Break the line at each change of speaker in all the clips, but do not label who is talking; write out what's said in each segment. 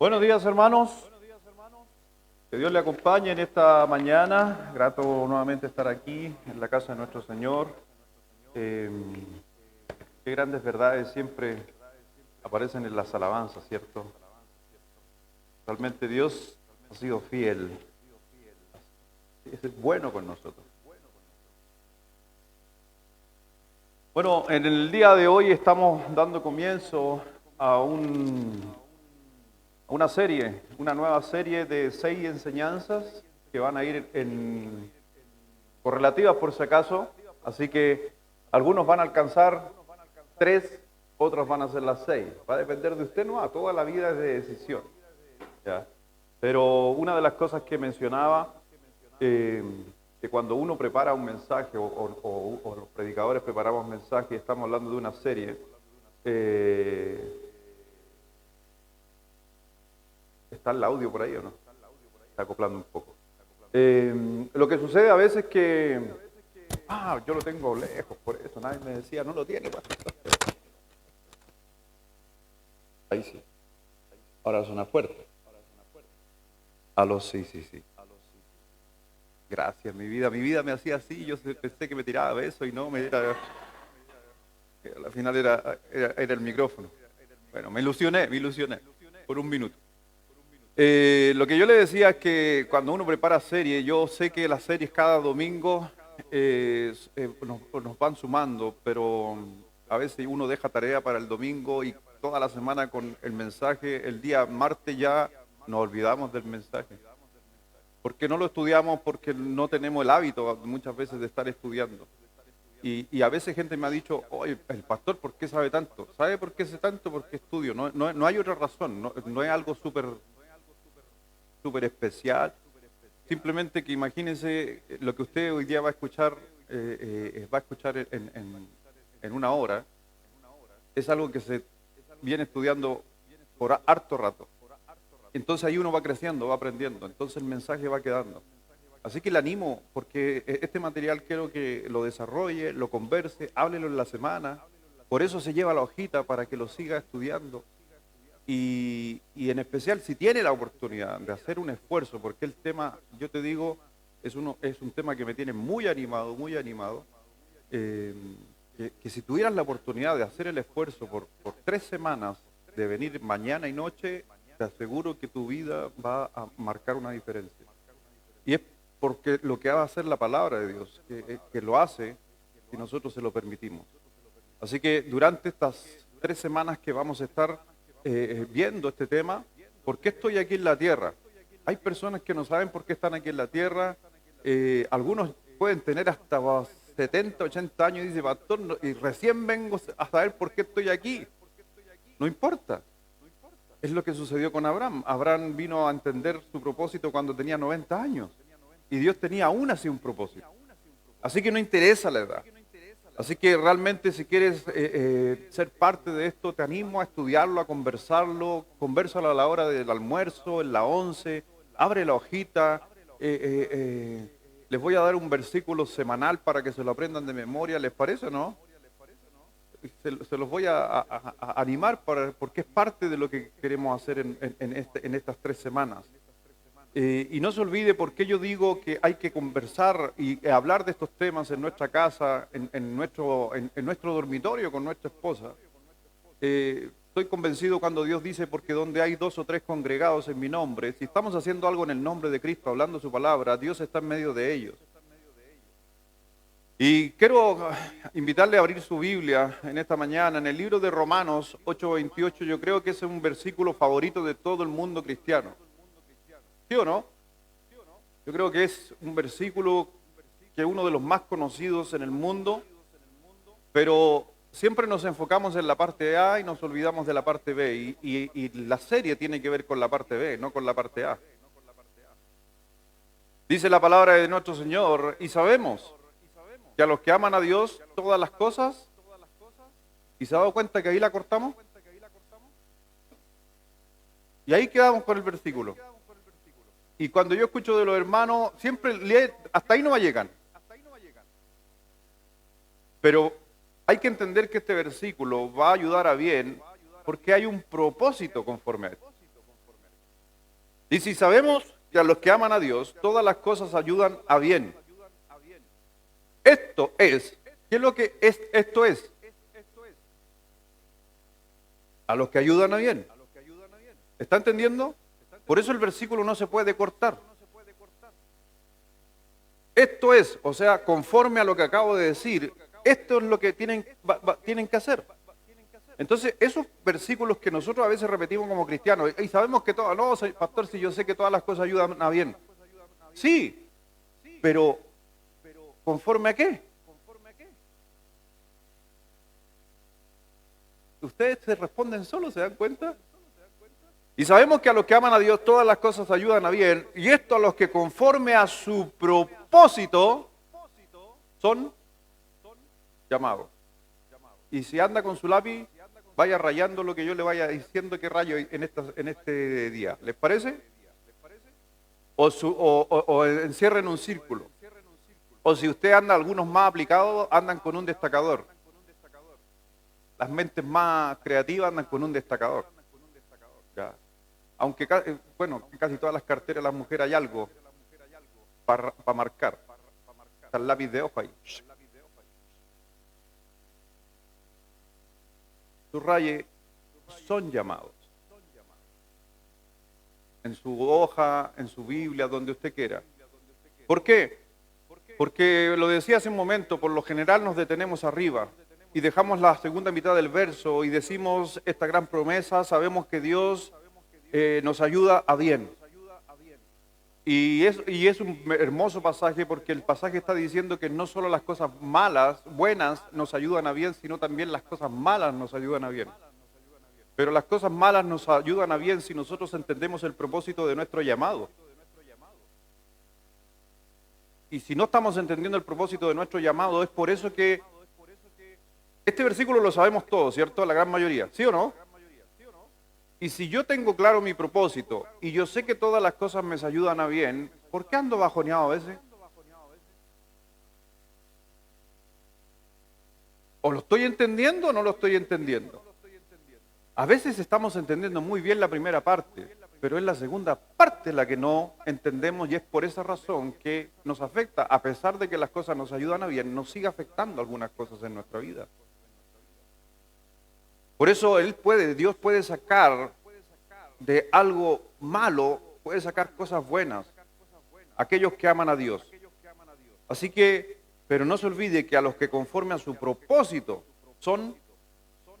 Buenos días, hermanos. Que Dios le acompañe en esta mañana. Grato nuevamente estar aquí en la casa de nuestro Señor. Eh, Qué grandes verdades siempre aparecen en las alabanzas, ¿cierto? Realmente Dios ha sido fiel. Es bueno con nosotros. Bueno, en el día de hoy estamos dando comienzo a una serie, una nueva serie de 6 enseñanzas que van a ir correlativas por si acaso, así que algunos van a alcanzar 3, otros van a ser las 6. Va a depender de usted, no, toda la vida es de decisión. ¿Ya? Pero una de las cosas que mencionaba, que cuando uno prepara un mensaje o los predicadores preparamos mensajes y estamos hablando de una serie, ¿está el audio por ahí o no? Está acoplando un poco. Lo que sucede a veces es que, yo lo tengo lejos, por eso nadie me decía, no lo tiene. Ahí sí. Ahora suena fuerte. Aló, sí. Gracias, mi vida me hacía así, yo pensé que me tiraba besos y no, al final era el micrófono. Bueno, me ilusioné por un minuto. Lo que yo le decía es que cuando uno prepara series, yo sé que las series cada domingo nos van sumando, pero a veces uno deja tarea para el domingo y toda la semana con el mensaje, el día martes ya nos olvidamos del mensaje. Porque no lo estudiamos, porque no tenemos el hábito muchas veces de estar estudiando. Y a veces gente me ha dicho, oye, el pastor, ¿por qué sabe tanto? ¿Sabe por qué sé tanto? Porque estudio. No hay otra razón, no es algo súper especial. Simplemente que imagínense lo que usted hoy día va a escuchar, en una hora, es algo que se viene estudiando por harto rato. Entonces ahí uno va creciendo, va aprendiendo, entonces el mensaje va quedando. Así que le animo, porque este material quiero que lo desarrolle, lo converse, háblelo en la semana. Por eso se lleva la hojita para que lo siga estudiando. Y en especial si tiene la oportunidad de hacer un esfuerzo, porque el tema, yo te digo, es un tema que me tiene muy animado, eh, que si tuvieras la oportunidad de hacer el esfuerzo por 3 semanas, de venir mañana y noche, te aseguro que tu vida va a marcar una diferencia. Y es porque lo que va a hacer la palabra de Dios, que lo hace si nosotros se lo permitimos. Así que durante estas 3 semanas que vamos a estar viendo este tema, ¿por qué estoy aquí en la tierra? Hay personas que no saben por qué están aquí en la tierra. Algunos pueden tener hasta 70, 80 años y dicen, pastor, y recién vengo a saber por qué estoy aquí. No importa. Es lo que sucedió con Abraham. Abraham vino a entender su propósito cuando tenía 90 años. Y Dios tenía aún así un propósito. Así que no interesa la edad. Así que realmente si quieres ser parte de esto, te animo a estudiarlo, a conversarlo. Conversalo a la hora del almuerzo, en la 11. Abre la hojita. Les voy a dar un versículo semanal para que se lo aprendan de memoria. ¿Les parece o no? Se los voy a animar porque es parte de lo que queremos hacer en estas 3 semanas. Y no se olvide por qué yo digo que hay que conversar y hablar de estos temas en nuestra casa, en nuestro dormitorio con nuestra esposa. Estoy convencido cuando Dios dice, porque donde hay 2 o 3 congregados en mi nombre, si estamos haciendo algo en el nombre de Cristo, hablando su palabra, Dios está en medio de ellos. Y quiero invitarle a abrir su Biblia en esta mañana, en el libro de Romanos 8:28. Yo creo que ese es un versículo favorito de todo el mundo cristiano. ¿Sí o no? Yo creo que es un versículo que es uno de los más conocidos en el mundo, pero siempre nos enfocamos en la parte A y nos olvidamos de la parte B. Y la serie tiene que ver con la parte B, no con la parte A. Dice la palabra de nuestro Señor, y sabemos que a los que aman a Dios, todas las cosas, ¿y se ha dado cuenta que ahí la cortamos? Y ahí quedamos con el versículo. Y cuando yo escucho de los hermanos, siempre hasta ahí no llegan. Pero hay que entender que este versículo va a ayudar a bien porque hay un propósito conforme a esto. Y si sabemos que a los que aman a Dios, todas las cosas ayudan a bien. Esto es, ¿qué es lo que es, esto es? A los que ayudan a bien. ¿Está entendiendo? Por eso el versículo no se puede cortar. Esto es, o sea, conforme a lo que acabo de decir, esto es lo que tienen que hacer. Entonces, esos versículos que nosotros a veces repetimos como cristianos, y sabemos que todo, no, pastor, si yo sé que todas las cosas ayudan a bien. Sí, pero ¿conforme a qué? Ustedes se responden solos, ¿se dan cuenta? Y sabemos que a los que aman a Dios todas las cosas ayudan a bien, y esto a los que conforme a su propósito son llamados. Y si anda con su lápiz, vaya rayando lo que yo le vaya diciendo que rayo en este día. ¿Les parece? O encierren un círculo. O si usted anda, algunos más aplicados, andan con un destacador. Las mentes más creativas andan con un destacador. Ya. Aunque, bueno, en casi todas las carteras de las mujeres hay algo para marcar. Está el lápiz de hoja ahí. Subraye, son llamados. En su hoja, en su Biblia, donde usted quiera. ¿Por qué? Porque lo decía hace un momento, por lo general nos detenemos arriba y dejamos la segunda mitad del verso y decimos esta gran promesa, sabemos que Dios nos ayuda a bien. Y es un hermoso pasaje porque el pasaje está diciendo que no solo las cosas malas, buenas, nos ayudan a bien, sino también las cosas malas nos ayudan a bien. Pero las cosas malas nos ayudan a bien si nosotros entendemos el propósito de nuestro llamado. Y si no estamos entendiendo el propósito de nuestro llamado, es por eso que este versículo lo sabemos todos, ¿cierto? La gran mayoría, ¿sí o no? Y si yo tengo claro mi propósito y yo sé que todas las cosas me ayudan a bien, ¿por qué ando bajoneado a veces? ¿O lo estoy entendiendo o no lo estoy entendiendo? A veces estamos entendiendo muy bien la primera parte, pero es la segunda parte la que no entendemos y es por esa razón que nos afecta, a pesar de que las cosas nos ayudan a bien, nos sigue afectando algunas cosas en nuestra vida. Por eso Dios puede sacar de algo malo, puede sacar cosas buenas, aquellos que aman a Dios. Así que, pero no se olvide que a los que conforme a su propósito son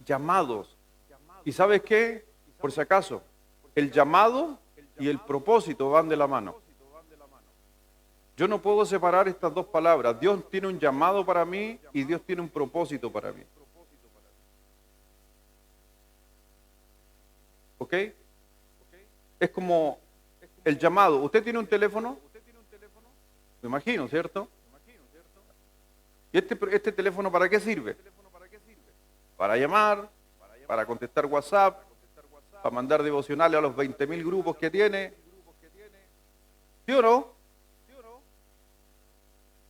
llamados. ¿Y sabes qué? Por si acaso, el llamado y el propósito van de la mano. Yo no puedo separar estas dos palabras. Dios tiene un llamado para mí y Dios tiene un propósito para mí. ¿Ok? Es como el llamado. ¿Usted tiene un teléfono? Me imagino, ¿cierto? ¿Y este teléfono para qué sirve? Para llamar, para contestar WhatsApp, para mandar devocionales a los 20.000 grupos que tiene. ¿Sí o no?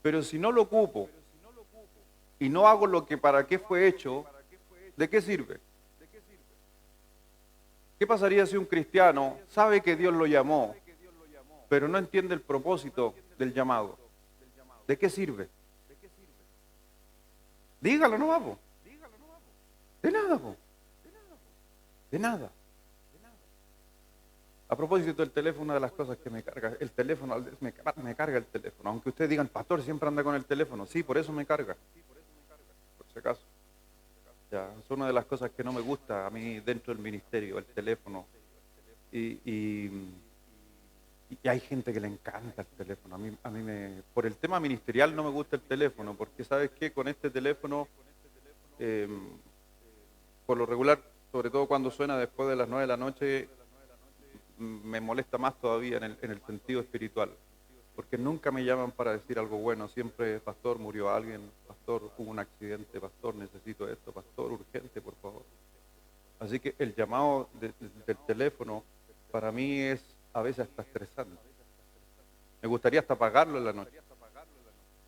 Pero si no lo ocupo y no hago lo que para qué fue hecho, ¿de qué sirve? ¿Qué pasaría si un cristiano sabe que Dios lo llamó, pero no entiende el propósito del llamado? ¿De qué sirve? Dígalo, no vamos. De nada, po. De nada. A propósito del teléfono, una de las cosas que me carga, el teléfono, me carga el teléfono. Aunque ustedes digan, pastor, siempre anda con el teléfono. Sí, por eso me carga. Por si acaso. Ya, es una de las cosas que no me gusta a mí dentro del ministerio, el teléfono. Y hay gente que le encanta el teléfono. Por el tema ministerial no me gusta el teléfono, porque ¿sabes qué? Con este teléfono, por lo regular, sobre todo cuando suena después de las 9 de la noche, me molesta más todavía en el sentido espiritual, porque nunca me llaman para decir algo bueno, siempre, pastor, murió alguien, pastor, hubo un accidente, pastor, necesito esto, pastor, urgente, por favor. Así que el llamado del teléfono para mí es a veces hasta estresante. Me gustaría hasta apagarlo en la noche,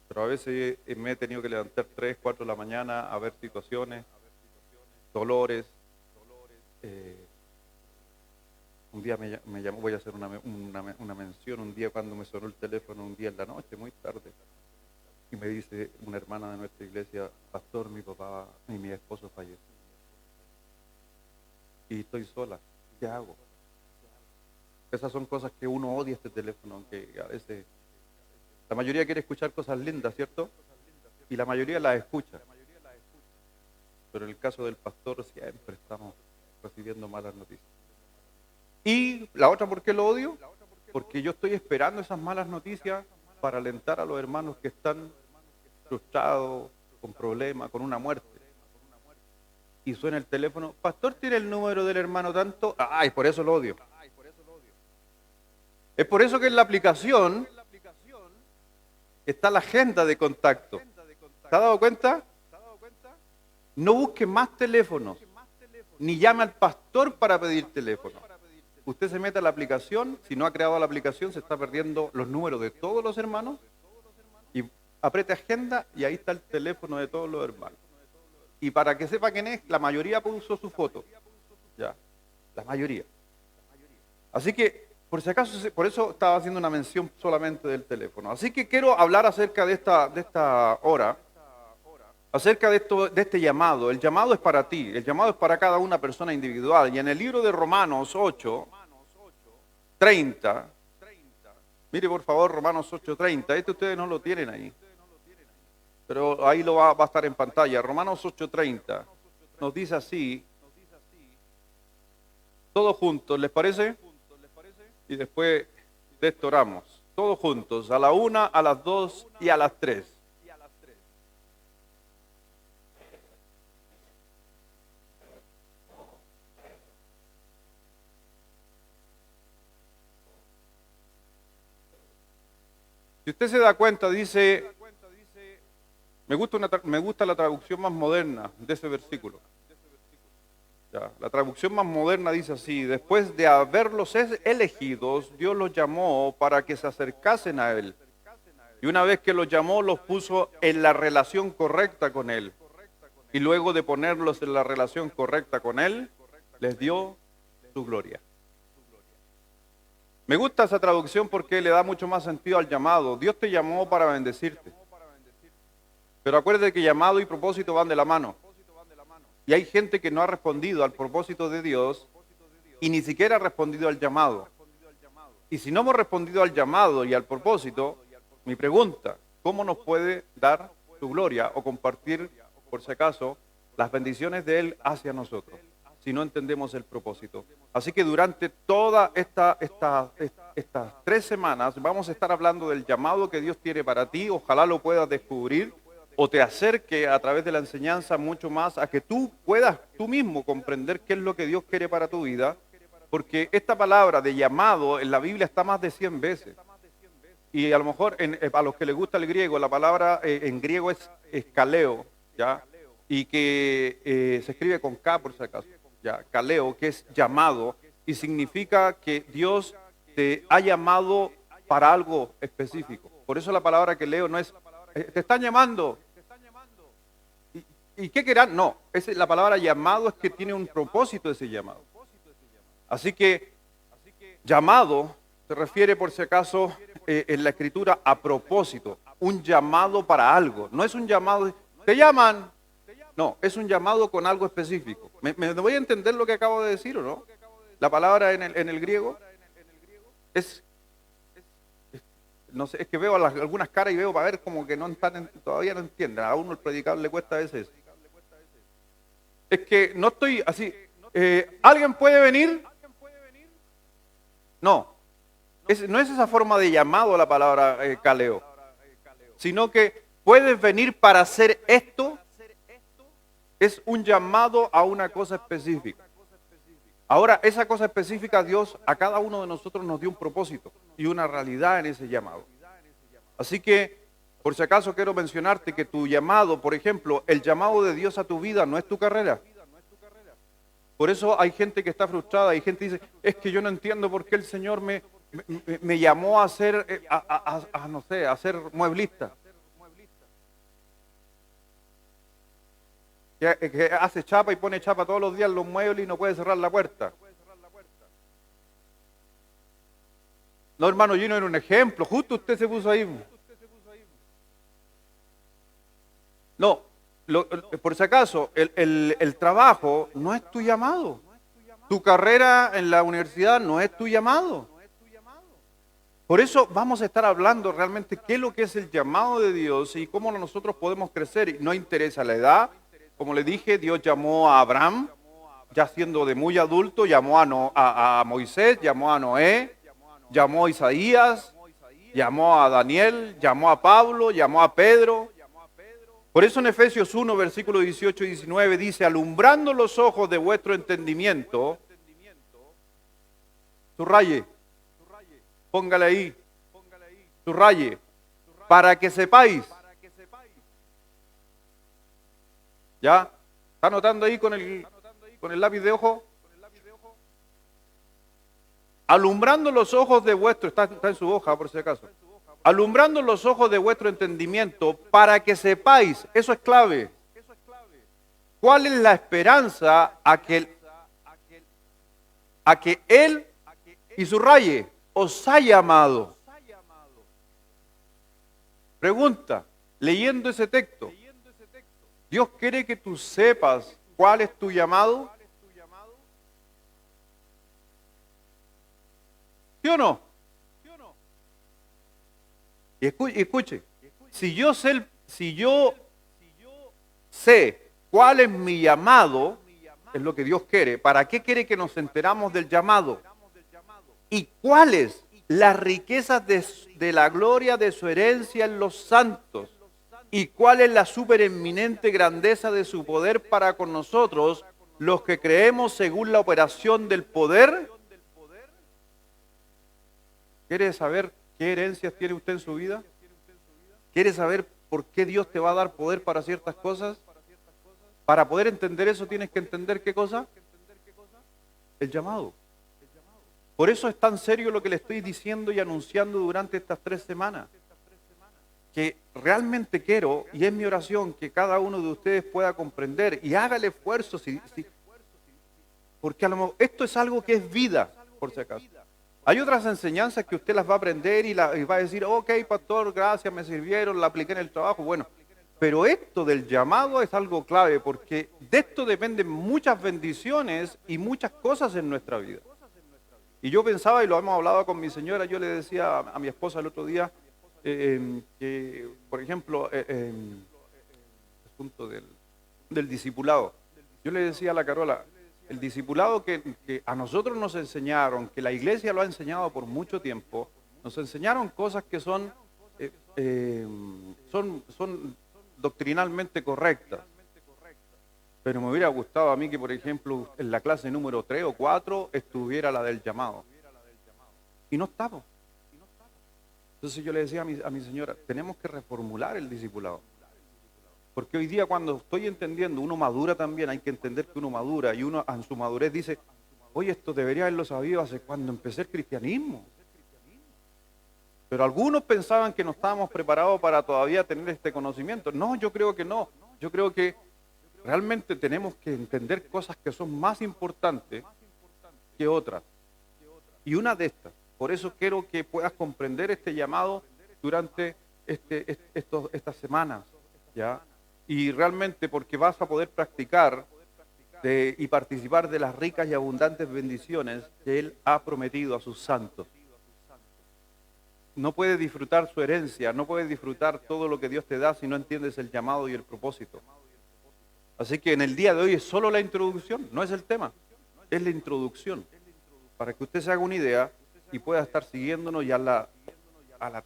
pero a veces me he tenido que levantar 3, 4 de la mañana a ver situaciones, dolores, un día me llamó, voy a hacer una mención, un día cuando me sonó el teléfono, un día en la noche, muy tarde, y me dice una hermana de nuestra iglesia, pastor, mi papá y mi esposo falleció. Y estoy sola, ¿qué hago? Esas son cosas que uno odia este teléfono, aunque a veces la mayoría quiere escuchar cosas lindas, ¿cierto? Y la mayoría las escucha. Pero en el caso del pastor siempre estamos recibiendo malas noticias. Y la otra, ¿por qué lo odio? Porque yo estoy esperando esas malas noticias para alentar a los hermanos que están frustrados, con problemas, con una muerte. Y suena el teléfono, pastor, ¿tiene el número del hermano tanto? Ay, por eso lo odio. Es por eso que en la aplicación está la agenda de contacto. ¿Se ha dado cuenta? No busque más teléfonos, ni llame al pastor para pedir teléfono. Usted se mete a la aplicación, si no ha creado la aplicación, se está perdiendo los números de todos los hermanos, y apriete agenda y ahí está el teléfono de todos los hermanos. Y para que sepa quién es, la mayoría puso su foto. Ya, la mayoría. Así que, por si acaso, por eso estaba haciendo una mención solamente del teléfono. Así que quiero hablar acerca de esta hora, acerca de este llamado. El llamado es para ti, el llamado es para cada una persona individual. Y en el libro de Romanos 8:30, mire por favor Romanos 8:30, ustedes no lo tienen ahí, pero ahí lo va a estar en pantalla. Romanos 8:30 nos dice así, todos juntos, ¿les parece? Y después de esto oramos, todos juntos, a la 1, a las 2 y a las 3. Si usted se da cuenta, dice, me gusta la traducción más moderna de ese versículo. Ya, la traducción más moderna dice así, después de haberlos elegidos, Dios los llamó para que se acercasen a Él. Y una vez que los llamó, los puso en la relación correcta con Él. Y luego de ponerlos en la relación correcta con Él, les dio su gloria. Me gusta esa traducción porque le da mucho más sentido al llamado. Dios te llamó para bendecirte. Pero acuérdate que llamado y propósito van de la mano. Y hay gente que no ha respondido al propósito de Dios y ni siquiera ha respondido al llamado. Y si no hemos respondido al llamado y al propósito, mi pregunta, ¿cómo nos puede dar su gloria o compartir, por si acaso, las bendiciones de Él hacia nosotros, si no entendemos el propósito? Así que durante todas estas 3 semanas vamos a estar hablando del llamado que Dios tiene para ti. Ojalá lo puedas descubrir o te acerque a través de la enseñanza mucho más a que tú puedas tú mismo comprender qué es lo que Dios quiere para tu vida, porque esta palabra de llamado en la Biblia está más de 100 veces. Y a lo mejor a los que les gusta el griego, la palabra en griego es kaleo, ¿ya? Y que se escribe con K por si acaso, ¿ya? Kaleo, que es llamado, y significa que Dios te ha llamado para algo específico. Por eso la palabra que leo no es, te están llamando. ¿Y qué querrán? No, la palabra llamado es que tiene un propósito ese llamado. Así que llamado se refiere, por si acaso, en la escritura a propósito, un llamado para algo. No es un llamado, te llaman. No, es un llamado con algo específico. ¿Me voy a entender lo que acabo de decir o no? La palabra en el griego no sé, es que veo algunas caras y veo para ver como que no están, todavía no entienden. A uno el predicador le cuesta a veces. Es que no estoy así. ¿Alguien puede venir? No. No es esa forma de llamado a la palabra kaleo, sino que puedes venir para hacer esto. Es un llamado a una cosa específica. Ahora, esa cosa específica, Dios a cada uno de nosotros nos dio un propósito y una realidad en ese llamado. Así que, por si acaso quiero mencionarte que tu llamado, por ejemplo, el llamado de Dios a tu vida no es tu carrera. Por eso hay gente que está frustrada, hay gente que dice, es que yo no entiendo por qué el Señor me llamó a ser, no sé, a ser mueblista. Que hace chapa y pone chapa todos los días en los muebles y no puede cerrar la puerta. No, hermano, yo no era un ejemplo, justo usted se puso ahí. No, por si acaso, el trabajo no es tu llamado. Tu carrera en la universidad no es tu llamado. Por eso vamos a estar hablando realmente qué es lo que es el llamado de Dios y cómo nosotros podemos crecer. Y no interesa la edad. Como le dije, Dios llamó a Abraham, ya siendo de muy adulto, llamó a Moisés, llamó a Noé, llamó a Isaías, llamó a Daniel, llamó a Pablo, llamó a Pedro. Por eso en Efesios 1, versículos 18 y 19 dice, alumbrando los ojos de vuestro entendimiento, subraye, póngale ahí, subraye, para que sepáis. ¿Ya? ¿Está anotando ahí con el lápiz de ojo? Alumbrando los ojos de vuestro, está en su hoja por si acaso. Alumbrando los ojos de vuestro entendimiento para que sepáis, eso es clave, cuál es la esperanza a que Él, y subraye, os ha llamado. Pregunta, leyendo ese texto, ¿Dios quiere que tú sepas cuál es tu llamado? ¿Sí o no? Y escuche, si yo sé cuál es mi llamado, es lo que Dios quiere. ¿Para qué quiere que nos enteramos del llamado? ¿Y cuáles las riquezas de la gloria de su herencia en los santos? ¿Y cuál es la supereminente grandeza de su poder para con nosotros, los que creemos según la operación del poder? ¿Quiere saber qué herencias tiene usted en su vida? ¿Quiere saber por qué Dios te va a dar poder para ciertas cosas? Para poder entender eso tienes que entender ¿qué cosa? El llamado. Por eso es tan serio lo que le estoy diciendo y anunciando durante estas 3 semanas. Que realmente quiero, y es mi oración, que cada uno de ustedes pueda comprender y haga el esfuerzo, porque a lo mejor esto es algo que es vida, por si acaso. Hay otras enseñanzas que usted las va a aprender y va a decir, ok, pastor, gracias, me sirvieron, la apliqué en el trabajo, bueno. Pero esto del llamado es algo clave, porque de esto dependen muchas bendiciones y muchas cosas en nuestra vida. Y yo pensaba, y lo hemos hablado con mi señora, yo le decía a mi esposa el otro día, que, por ejemplo, el asunto del discipulado. Yo le decía a la Carola, el discipulado que a nosotros nos enseñaron, que la iglesia lo ha enseñado por mucho tiempo, nos enseñaron cosas que son doctrinalmente correctas. Pero me hubiera gustado a mí que, por ejemplo, en la clase número 3 o 4 estuviera la del llamado. Y no estaba. Entonces yo le decía a mi señora, tenemos que reformular el discipulado. Porque hoy día cuando estoy entendiendo, uno madura también, hay que entender que uno madura y uno en su madurez dice, oye, esto debería haberlo sabido hace cuando empecé el cristianismo. Pero algunos pensaban que no estábamos preparados para todavía tener este conocimiento. No, yo creo que no. Yo creo que realmente tenemos que entender cosas que son más importantes que otras. Y una de estas, por eso quiero que puedas comprender este llamado durante estas semanas, ¿ya? Y realmente porque vas a poder practicar y participar de las ricas y abundantes bendiciones que Él ha prometido a sus santos. No puedes disfrutar su herencia, no puedes disfrutar todo lo que Dios te da si no entiendes el llamado y el propósito. Así que en el día de hoy es solo la introducción, no es el tema, es la introducción. Para que usted se haga una idea y pueda estar siguiéndonos y a la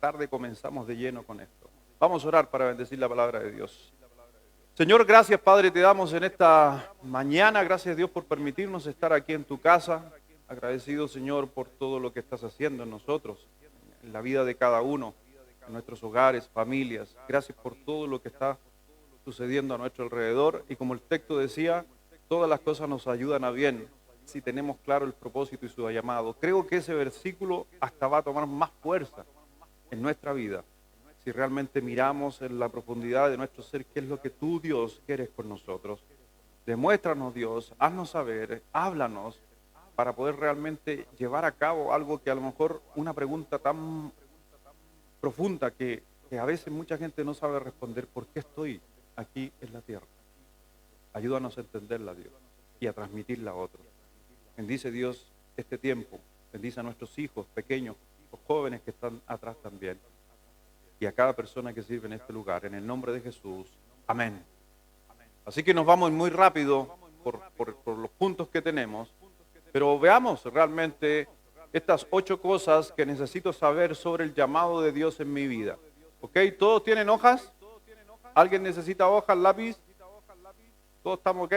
tarde comenzamos de lleno con esto. Vamos a orar para bendecir la palabra de Dios. Señor, gracias Padre, te damos en esta mañana, gracias Dios por permitirnos estar aquí en tu casa. Agradecido Señor por todo lo que estás haciendo en nosotros, en la vida de cada uno, en nuestros hogares, familias. Gracias por todo lo que está sucediendo a nuestro alrededor. Y como el texto decía, todas las cosas nos ayudan a bien si tenemos claro el propósito y su llamado. Creo que ese versículo hasta va a tomar más fuerza en nuestra vida si realmente miramos en la profundidad de nuestro ser qué es lo que tú, Dios, quieres con nosotros. Demuéstranos, Dios, haznos saber, háblanos, para poder realmente llevar a cabo algo que a lo mejor una pregunta tan profunda que a veces mucha gente no sabe responder: ¿por qué estoy aquí en la tierra? Ayúdanos a entenderla, Dios, y a transmitirla a otros. Bendice, Dios, este tiempo. Bendice a nuestros hijos pequeños, los jóvenes que están atrás también, y a cada persona que sirve en este lugar. En el nombre de Jesús. Amén. Así que nos vamos muy rápido por los puntos que tenemos, pero veamos realmente estas 8 cosas que necesito saber sobre el llamado de Dios en mi vida. ¿Ok? ¿Todos tienen hojas? ¿Alguien necesita hojas, lápiz? ¿Todos estamos ok?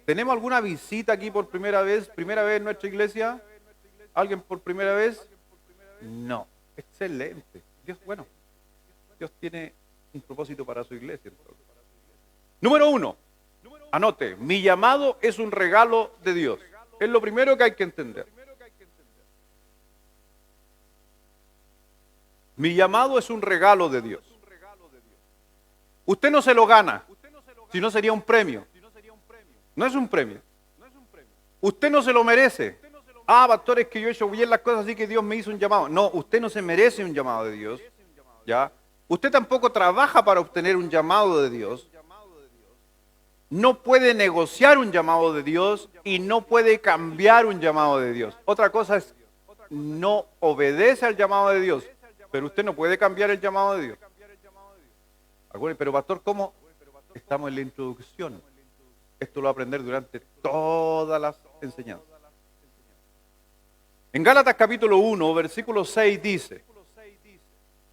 ¿Tenemos alguna visita aquí por primera vez? ¿Primera vez en nuestra iglesia? ¿Alguien por primera vez? No. Excelente. Dios, bueno, Dios tiene un propósito para su iglesia. Entonces. Número 1. Anote, mi llamado es un regalo de Dios. Es lo primero que hay que entender. Mi llamado es un regalo de Dios. Usted no se lo gana, si no sería un premio. No es un premio. Usted no se lo merece. Ah, pastor, es que yo he hecho bien las cosas, así que Dios me hizo un llamado. No, usted no se merece un llamado de Dios. ¿Ya? Usted tampoco trabaja para obtener un llamado de Dios. No puede negociar un llamado de Dios y no puede cambiar un llamado de Dios. Otra cosa es, no obedece al llamado de Dios, pero usted no puede cambiar el llamado de Dios. Pero pastor, ¿cómo? Estamos en la introducción. Esto lo va a aprender durante todas las enseñanzas. En Gálatas capítulo 1, versículo 6 dice,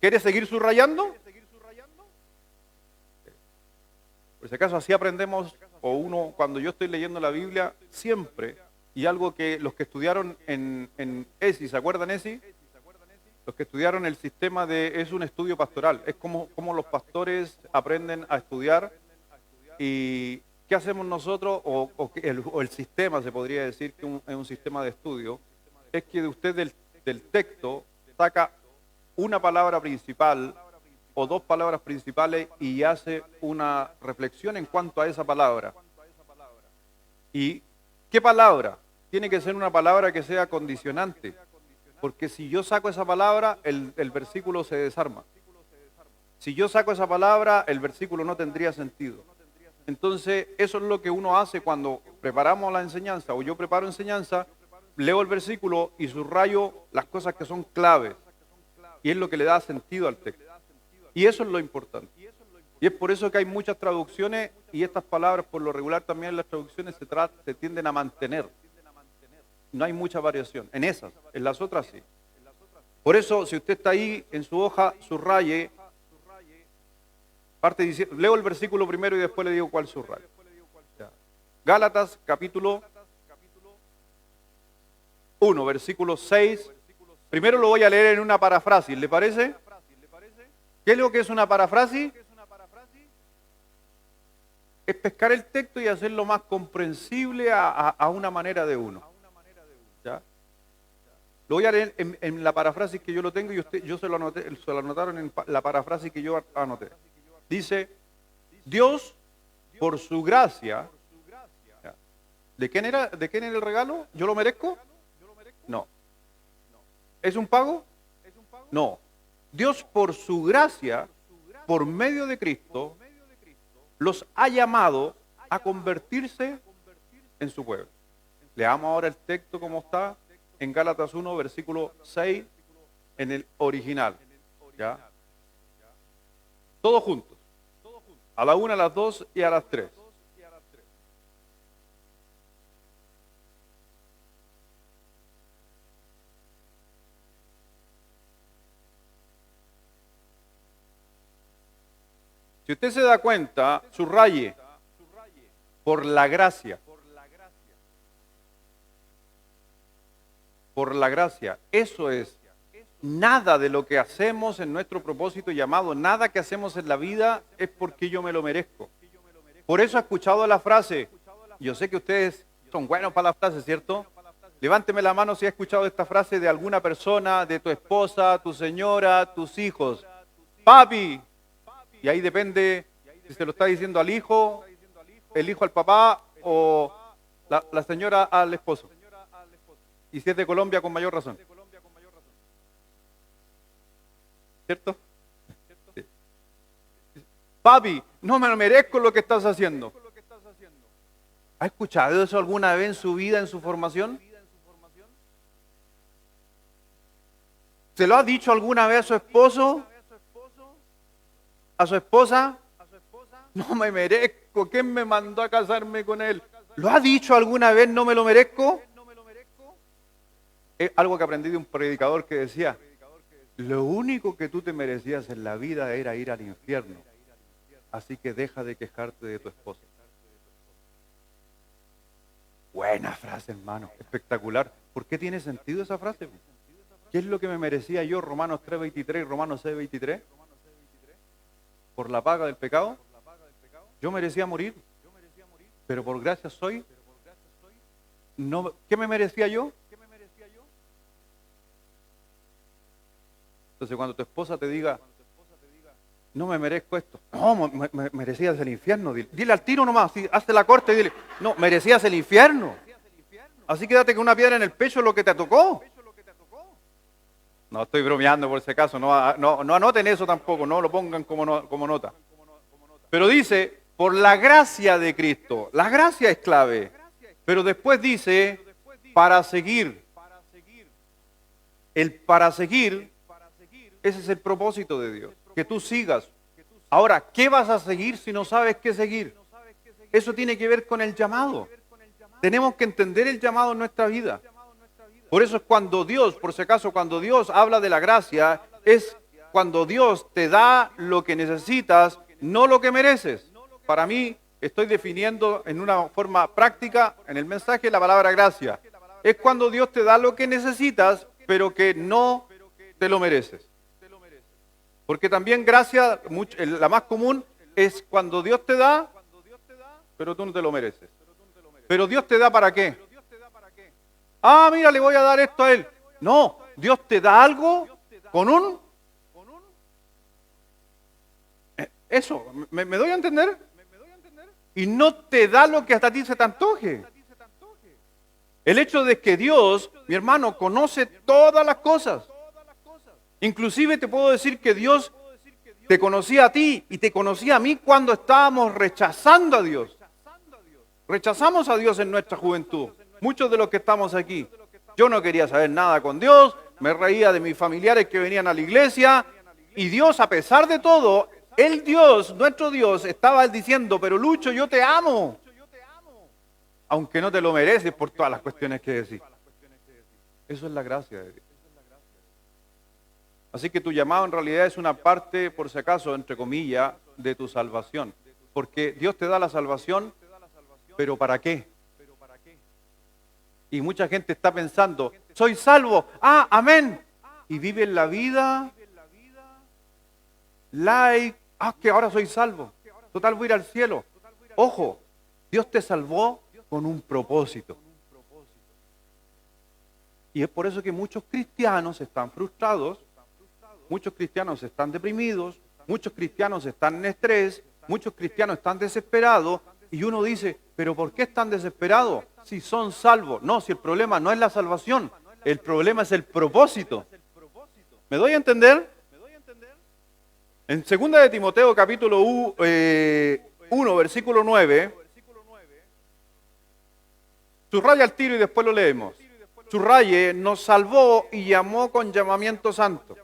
¿quieres seguir subrayando? Por si acaso así aprendemos, o uno, cuando yo estoy leyendo la Biblia, siempre, y algo que los que estudiaron en ESI, ¿se acuerdan ESI? Los que estudiaron el sistema es un estudio pastoral, es como los pastores aprenden a estudiar. ¿Y qué hacemos nosotros? O el sistema, se podría decir que es un sistema de estudio, es que de usted del texto saca una palabra principal o 2 palabras principales y hace una reflexión en cuanto a esa palabra. ¿Y qué palabra? Tiene que ser una palabra que sea condicionante, porque si yo saco esa palabra, el versículo se desarma. Si yo saco esa palabra, el versículo no tendría sentido. Entonces, eso es lo que uno hace cuando preparamos la enseñanza, o yo preparo enseñanza, leo el versículo y subrayo las cosas que son claves, y es lo que le da sentido al texto. Y eso es lo importante. Y es por eso que hay muchas traducciones, y estas palabras, por lo regular también en las traducciones, se tienden a mantener. No hay mucha variación. En esas, en las otras sí. Por eso, si usted está ahí en su hoja, subraye. Leo el versículo primero y después le digo cuál subrayo. Gálatas, capítulo 1, versículo 6. Primero lo voy a leer en una parafrasis, ¿le parece? ¿Qué es lo que es una parafrasis? Es pescar el texto y hacerlo más comprensible a una manera de uno. ¿Ya? Lo voy a leer en la parafrasis que yo lo tengo y yo se lo anotaron en la parafrasis que yo anoté. Dice, Dios, por su gracia, ¿ya? ¿De quién era el regalo? ¿Yo lo merezco? No. ¿Es un pago? No. Dios, por su gracia, por medio de Cristo, los ha llamado a convertirse en su pueblo. Leamos ahora el texto como está en Gálatas 1, versículo 6, en el original. ¿Ya? Todos juntos. A la 1, a las 2 y a las 3. Si usted se da cuenta, subraye, por la gracia. Por la gracia. Eso es. Nada de lo que hacemos en nuestro propósito llamado, nada que hacemos en la vida es porque yo me lo merezco. Por eso he escuchado la frase, yo sé que ustedes son buenos para la frase, ¿cierto? Levánteme la mano si ha escuchado esta frase de alguna persona, de tu esposa, tu señora, tus hijos. Papi. Y ahí depende si se lo está diciendo al hijo, el hijo al papá o la señora al esposo. Y si es de Colombia, con mayor razón. ¿Cierto? Sí. Papi, no me merezco lo que estás haciendo. ¿Ha escuchado eso alguna vez en su vida, en su formación? ¿Se lo ha dicho alguna vez a su esposo? ¿A su esposa? No me merezco. ¿Quién me mandó a casarme con él? ¿Lo ha dicho alguna vez, no me lo merezco? Es algo que aprendí de un predicador que decía, lo único que tú te merecías en la vida era ir al infierno. Así que deja de quejarte de tu esposa. Buena frase, hermano. Espectacular. ¿Por qué tiene sentido esa frase? ¿Qué es lo que me merecía yo? Romanos 3:23 y Romanos 6:23. Por la paga del pecado. Yo merecía morir. Pero por gracia soy. No, ¿qué me merecía yo? Entonces cuando tu esposa te diga, no me merezco esto. No, merecías el infierno. Dile al tiro nomás, hazte la corte y dile, no, merecías el infierno. Así quédate con una piedra en el pecho es lo que te tocó. No, estoy bromeando por ese caso, no anoten eso tampoco, no lo pongan como nota. Pero dice, por la gracia de Cristo, la gracia es clave. Pero después dice, para seguir. El para seguir, ese es el propósito de Dios, que tú sigas. Ahora, ¿qué vas a seguir si no sabes qué seguir? Eso tiene que ver con el llamado. Tenemos que entender el llamado en nuestra vida. Por eso es cuando Dios, por si acaso, cuando Dios habla de la gracia, es cuando Dios te da lo que necesitas, no lo que mereces. Para mí, estoy definiendo en una forma práctica, en el mensaje, la palabra gracia. Es cuando Dios te da lo que necesitas, pero que no te lo mereces. Porque también gracia, la más común, es cuando Dios te da, pero tú no te lo mereces. Pero Dios te da ¿para qué? Ah, mira, le voy a dar esto a él. No, Dios te da algo con un... Eso, ¿me doy a entender? Y no te da lo que hasta a ti se te antoje. El hecho de que Dios, mi hermano, conoce todas las cosas. Inclusive te puedo decir que Dios te conocía a ti y te conocía a mí cuando estábamos rechazando a Dios. Rechazamos a Dios en nuestra juventud. Muchos de los que estamos aquí. Yo no quería saber nada con Dios, me reía de mis familiares que venían a la iglesia y Dios, a pesar de todo, el Dios, nuestro Dios, estaba diciendo, pero Lucho, yo te amo. Aunque no te lo mereces por todas las cuestiones que decís. Eso es la gracia de Dios. Así que tu llamado en realidad es una parte, por si acaso, entre comillas, de tu salvación. Porque Dios te da la salvación, pero ¿para qué? Y mucha gente está pensando, soy salvo, amén. Y viven la vida, que ahora soy salvo. Total, voy a ir al cielo. Ojo, Dios te salvó con un propósito. Y es por eso que muchos cristianos están frustrados, muchos cristianos están deprimidos, muchos cristianos están en estrés, muchos cristianos están desesperados, y uno dice, ¿pero por qué están desesperados? Si son salvos. No, si el problema no es la salvación, el problema es el propósito. ¿Me doy a entender? En 2 de Timoteo capítulo 1, versículo 9, subraya el tiro y después lo leemos. Subraye, nos salvó y llamó con llamamiento santo.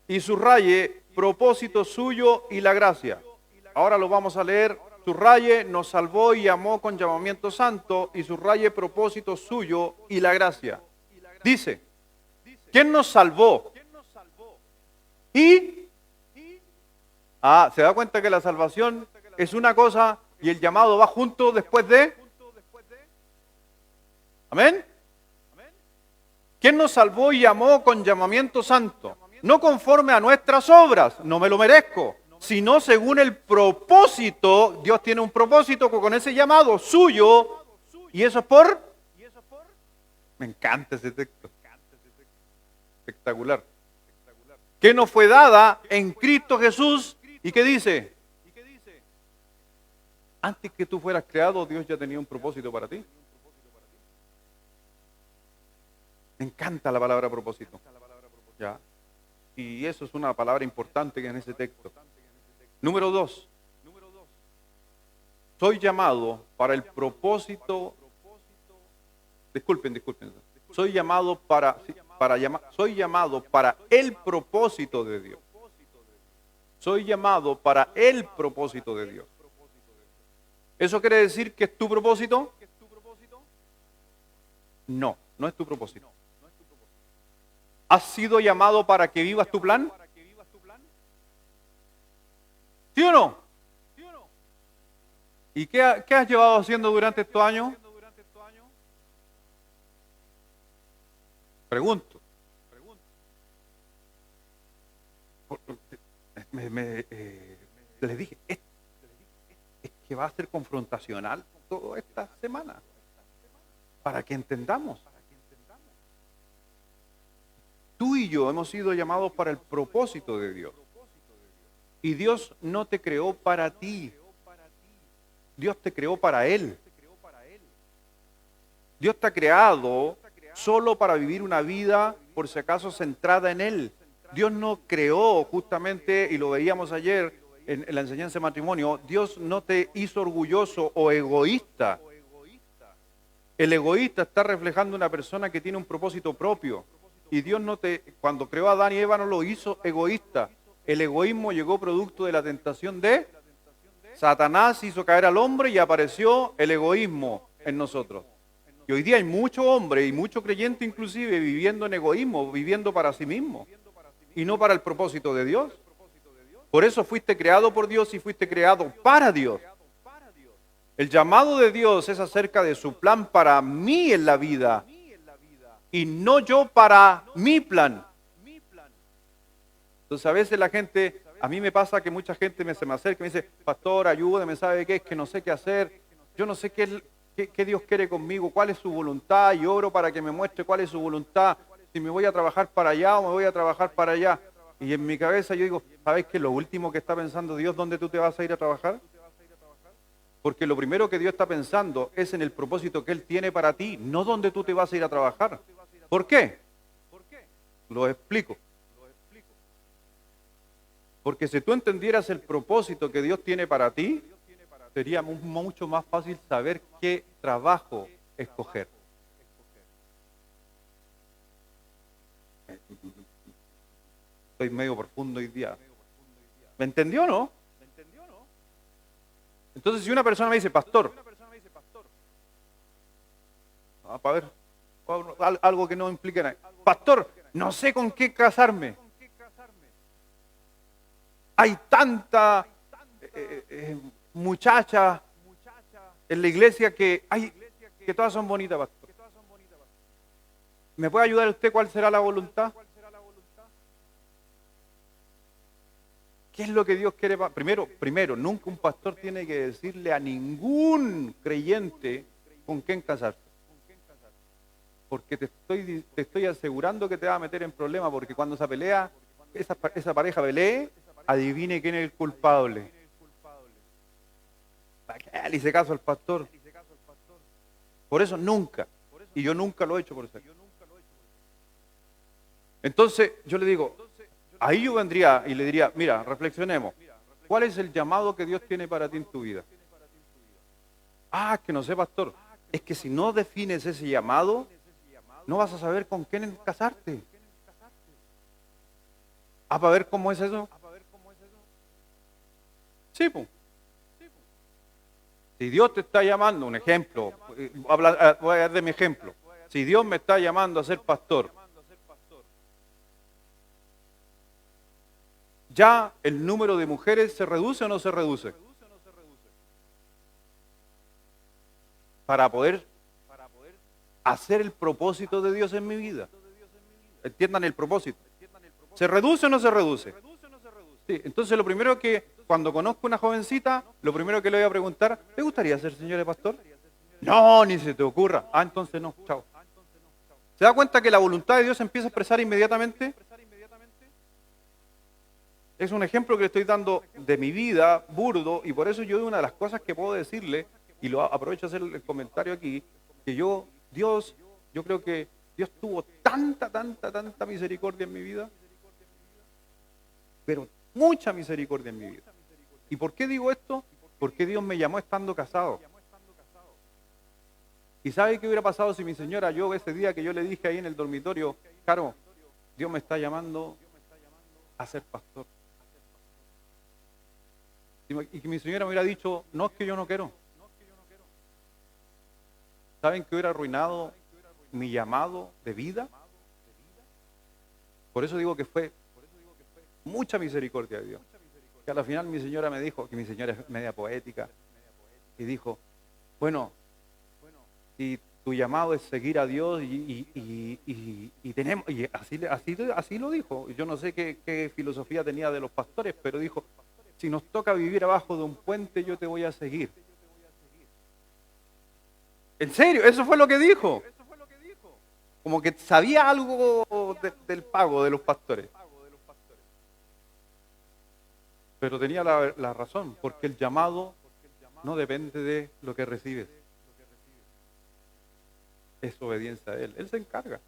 Y subraye, propósito suyo y la gracia. Ahora lo vamos a leer. Subraye, nos salvó y llamó con llamamiento santo. Y subraye, propósito suyo y la gracia. Dice, ¿quién nos salvó? Y, ¿se da cuenta que la salvación es una cosa y el llamado va junto después de? ¿Amén? ¿Quién nos salvó y llamó con llamamiento santo? No conforme a nuestras obras, no me lo merezco, sino según el propósito. Dios tiene un propósito con ese llamado suyo, y eso es por... Me encanta ese texto. Espectacular. Que nos fue dada en Cristo Jesús, ¿y qué dice? Antes que tú fueras creado, Dios ya tenía un propósito para ti. Me encanta la palabra propósito. ¿Ya? Y eso es una palabra importante en ese texto. Número 2. Soy llamado para el propósito. Disculpen. Soy llamado soy llamado para el propósito de Dios. Soy llamado para el propósito de Dios. ¿Eso quiere decir que es tu propósito? No, no es tu propósito. ¿Has sido llamado para que vivas tu plan? ¿Sí o no? ¿Y qué has llevado haciendo durante estos años? Pregunto. Les dije, es que va a ser confrontacional toda esta semana, para que entendamos. Tú y yo hemos sido llamados para el propósito de Dios. Y Dios no te creó para ti. Dios te creó para Él. Dios te ha creado solo para vivir una vida, por si acaso, centrada en Él. Dios no creó justamente, y lo veíamos ayer en la enseñanza de matrimonio, Dios no te hizo orgulloso o egoísta. El egoísta está reflejando una persona que tiene un propósito propio. Y Dios cuando creó a Adán y Eva no lo hizo egoísta. El egoísmo llegó producto de la tentación de Satanás, hizo caer al hombre y apareció el egoísmo en nosotros. Y hoy día hay mucho hombre y mucho creyente inclusive viviendo en egoísmo, viviendo para sí mismo y no para el propósito de Dios. Por eso fuiste creado por Dios y fuiste creado para Dios. El llamado de Dios es acerca de su plan para mí en la vida y no yo para mi plan. Entonces a veces la gente, a mí me pasa que mucha gente se me acerca y me dice, pastor, ayúdame, ¿sabe qué? Es que no sé qué hacer, yo no sé qué Dios quiere conmigo, cuál es su voluntad, y oro para que me muestre cuál es su voluntad, si me voy a trabajar para allá o me voy a trabajar para allá. Y en mi cabeza yo digo, ¿sabes qué? Lo último que está pensando Dios, ¿dónde tú te vas a ir a trabajar? Porque lo primero que Dios está pensando es en el propósito que Él tiene para ti, no dónde tú te vas a ir a trabajar. ¿Por qué? Lo explico. Porque si tú entendieras el propósito que Dios tiene para ti, sería mucho más fácil saber qué trabajo escoger. Estoy medio profundo hoy día. ¿Me entendió o no? Entonces, si una persona me dice, pastor, para ver, algo que no implique nada. Pastor, no sé con qué casarme. Hay tanta muchacha en la iglesia que todas son bonitas, pastor. ¿Me puede ayudar usted cuál será la voluntad? ¿Qué es lo que Dios quiere? Primero, nunca un pastor tiene que decirle a ningún creyente con quién casarse. Porque te estoy asegurando que te va a meter en problemas, porque cuando esa pareja pelee, adivine quién es el culpable. ¿Para qué le hice caso al pastor? Por eso nunca. Y yo nunca lo he hecho por eso. Entonces, yo le digo, ahí yo vendría y le diría, mira, reflexionemos. ¿Cuál es el llamado que Dios tiene para ti en tu vida? Ah, que no sé, pastor. Es que si no defines ese llamado, no vas a saber con quién casarte. Ah, para ver cómo es eso. Sí, pues. Si Dios te está llamando, un ejemplo, voy a dar de mi ejemplo. Si Dios me está llamando a ser pastor, ¿ya el número de mujeres se reduce o no se reduce? Para poder hacer el propósito de Dios en mi vida. Entiendan el propósito. ¿Se reduce o no se reduce? Sí, entonces lo primero que, cuando conozco una jovencita, lo primero que le voy a preguntar, ¿te gustaría ser señora pastor? No, ni se te ocurra. Ah, entonces no, chao. ¿Se da cuenta que la voluntad de Dios empieza a expresar inmediatamente? Es un ejemplo que le estoy dando de mi vida, burdo, y por eso yo una de las cosas que puedo decirle, y lo aprovecho a hacer el comentario aquí, que yo creo que Dios tuvo tanta misericordia en mi vida, pero mucha misericordia en mi vida. ¿Y por qué digo esto? Porque Dios me llamó estando casado. ¿Y sabe qué hubiera pasado si mi señora, yo ese día que yo le dije ahí en el dormitorio, Caro, Dios me está llamando a ser pastor? Y que mi señora me hubiera dicho, no, es que yo no quiero. ¿Saben que hubiera arruinado mi llamado de vida? Por eso digo que fue mucha misericordia de Dios. Que a la final mi señora me dijo, que mi señora es media poética, y dijo, bueno, si tu llamado es seguir a Dios y tenemos, y así lo dijo. Yo no sé qué filosofía tenía de los pastores, pero dijo, si nos toca vivir abajo de un puente, yo te voy a seguir. En serio, eso fue lo que dijo. Como que sabía algo del pago de los pastores. Pero tenía la razón, porque el llamado no depende de lo que recibes. Es obediencia a Él. Él se encarga.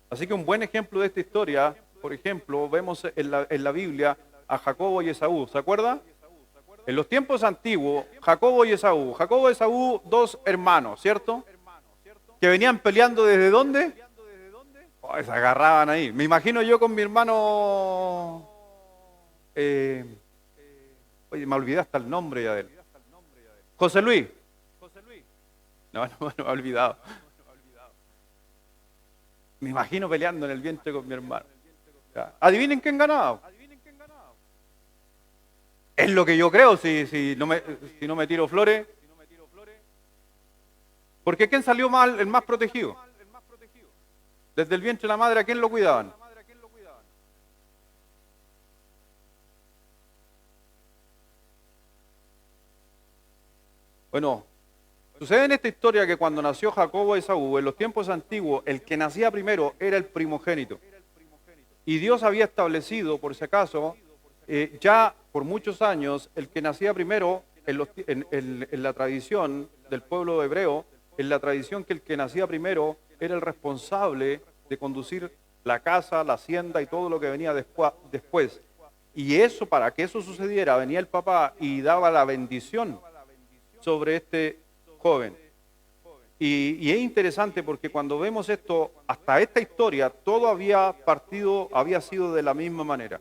Así que un buen ejemplo de esta historia, por ejemplo, vemos en la Biblia a Jacobo y Esaú. ¿Se acuerda? En los tiempos antiguos, Jacobo y Esaú, dos hermanos, ¿cierto? Que venían peleando ¿desde dónde? Oh, se agarraban ahí. Me imagino yo con mi hermano... oye, me olvidé hasta el nombre ya de él. José Luis. No me he olvidado. Me imagino peleando en el vientre con mi hermano. Ya. ¿Adivinen quién ganaba? Es lo que yo creo, si no me tiro flores. Porque ¿quién salió mal, el más protegido? Desde el vientre de la madre, ¿a quién lo cuidaban? Bueno, sucede en esta historia que cuando nació Jacobo y Esaú, en los tiempos antiguos, el que nacía primero era el primogénito. Y Dios había establecido, por si acaso, ya por muchos años, el que nacía primero en la tradición del pueblo hebreo, en la tradición que el que nacía primero era el responsable de conducir la casa, la hacienda y todo lo que venía después. Y eso, para que eso sucediera, venía el papá y daba la bendición sobre este joven. Y es interesante porque cuando vemos esto, hasta esta historia, todo había sido de la misma manera.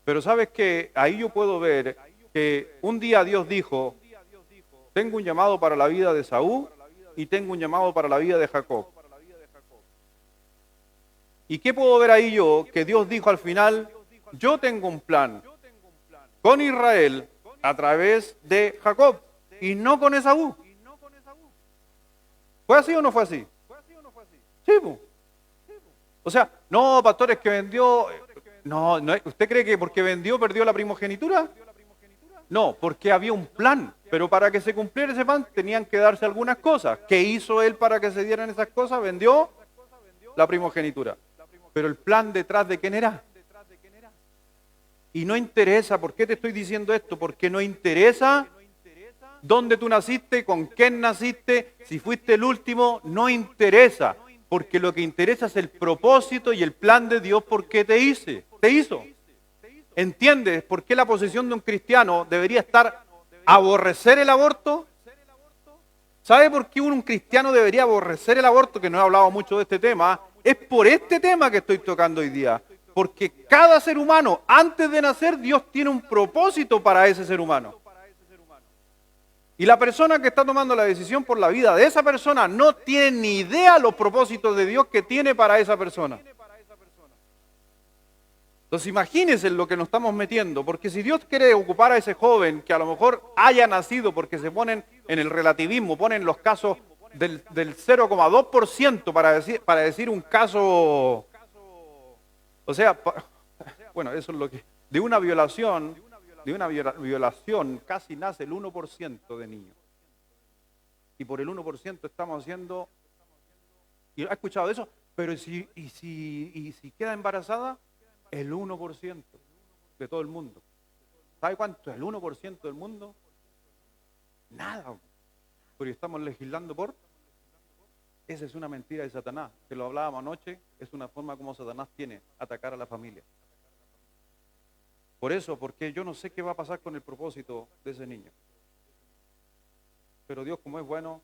Pero sabes que ahí yo puedo ver que un día Dios dijo, tengo un llamado para la vida de Esaú y tengo un llamado para la vida de Jacob. ¿Y qué puedo ver ahí yo? Que Dios dijo al final, yo tengo un plan con Israel a través de Jacob y no con Esaú. ¿Fue así o no fue así? Sí, pues. O sea, no, pastores, que vendió... No, ¿usted cree que porque vendió perdió la primogenitura? No, porque había un plan, pero para que se cumpliera ese plan tenían que darse algunas cosas. ¿Qué hizo él para que se dieran esas cosas? Vendió la primogenitura. Pero el plan detrás de quién era. Y no interesa, ¿por qué te estoy diciendo esto? Porque no interesa dónde tú naciste, con quién naciste, si fuiste el último, no interesa. Porque lo que interesa es el propósito y el plan de Dios por qué te hizo. ¿Entiendes por qué la posición de un cristiano debería estar aborrecer el aborto? ¿Sabe por qué un cristiano debería aborrecer el aborto? Que no he hablado mucho de este tema. Es por este tema que estoy tocando hoy día. Porque cada ser humano, antes de nacer, Dios tiene un propósito para ese ser humano. Y la persona que está tomando la decisión por la vida de esa persona no tiene ni idea los propósitos de Dios que tiene para esa persona. Entonces imagínense en lo que nos estamos metiendo, porque si Dios quiere ocupar a ese joven que a lo mejor haya nacido, porque se ponen en el relativismo, ponen los casos del 0,2% para decir un caso, o sea, bueno, eso es lo que, de una violación casi nace el 1% de niños. Y por el 1% estamos haciendo, ¿y ha escuchado eso? Pero si queda embarazada, el 1%. de todo el mundo. ¿Sabe cuánto es el 1% del mundo? Nada. Porque estamos legislando por... Esa es una mentira de Satanás, que lo hablábamos anoche, es una forma como Satanás tiene atacar a la familia. Por eso, porque yo no sé qué va a pasar con el propósito de ese niño. Pero Dios, como es bueno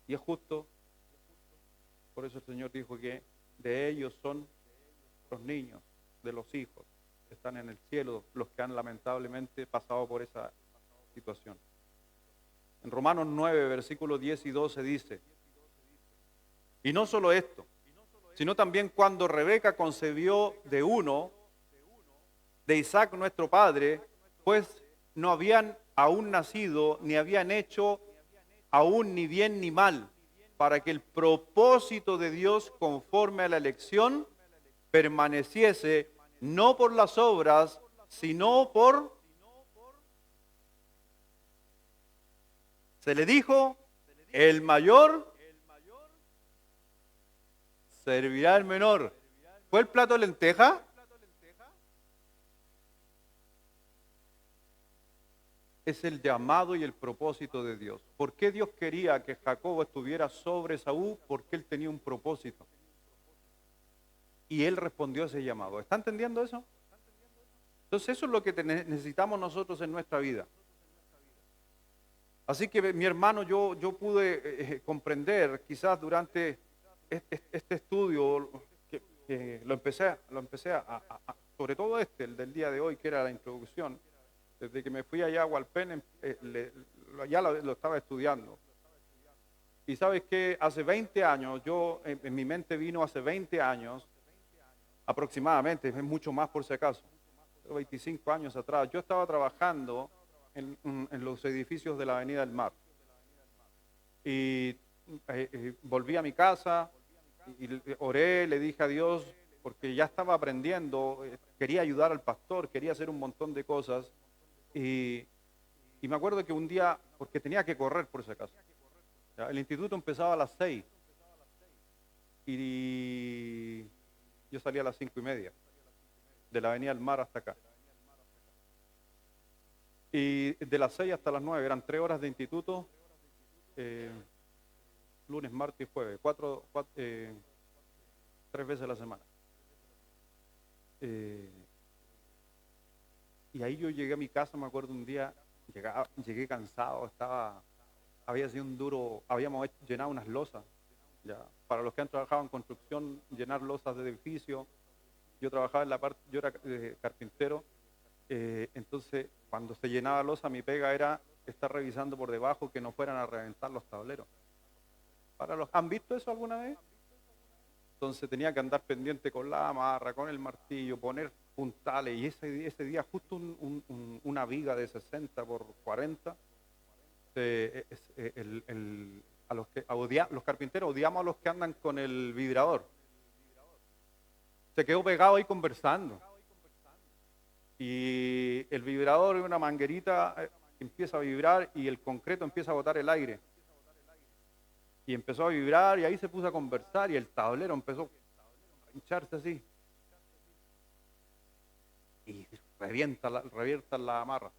y es justo, por eso el Señor dijo que de ellos son los niños, de los hijos, que están en el cielo, los que han lamentablemente pasado por esa situación. En Romanos 9, versículos 10 y 12 dice, y no solo esto, sino también cuando Rebeca concebió de uno, de Isaac nuestro padre, pues no habían aún nacido, ni habían hecho aún ni bien ni mal, para que el propósito de Dios conforme a la elección permaneciese no por las obras, sino por... Se le dijo, el mayor servirá al menor. ¿Fue el plato de lenteja? Es el llamado y el propósito de Dios. ¿Por qué Dios quería que Jacob estuviera sobre Esaú? Porque él tenía un propósito. Y él respondió a ese llamado. ¿Está entendiendo eso? Entonces eso es lo que necesitamos nosotros en nuestra vida. Así que mi hermano, yo pude comprender quizás durante este estudio que lo empecé sobre todo el del día de hoy, que era la introducción. Desde que me fui allá a Hualpén, ya lo estaba estudiando. Y sabes que hace 20 años, en mi mente vino hace 20 años, aproximadamente, es mucho más por si acaso, 25 años atrás, yo estaba trabajando en los edificios de la Avenida del Mar. Y volví a mi casa y oré, le dije a Dios, porque ya estaba aprendiendo, quería ayudar al pastor, quería hacer un montón de cosas. Y me acuerdo que un día, porque tenía que correr por si acaso, ¿ya? El instituto empezaba a las 6 y yo salía a las 5:30 de la Avenida del Mar hasta acá. Y de las 6 hasta las 9 eran 3 horas de instituto, lunes, martes y jueves, 3 veces a la semana. Y ahí yo llegué a mi casa, me acuerdo un día, llegué cansado, había sido un duro, habíamos llenado unas losas, ya. Para los que han trabajado en construcción, llenar losas de edificio, yo trabajaba en la parte, yo era carpintero, entonces cuando se llenaba losa, mi pega era estar revisando por debajo que no fueran a reventar los tableros. ¿Han visto eso alguna vez? Entonces tenía que andar pendiente con la amarra, con el martillo, poner puntales, y ese día justo una viga de 60 por 40, los carpinteros odiamos a los que andan con el vibrador. Se quedó pegado ahí conversando. Y el vibrador es una manguerita, empieza a vibrar y el concreto empieza a botar el aire. Y empezó a vibrar y ahí se puso a conversar y el tablero empezó a hincharse así. Y revienta la amarra.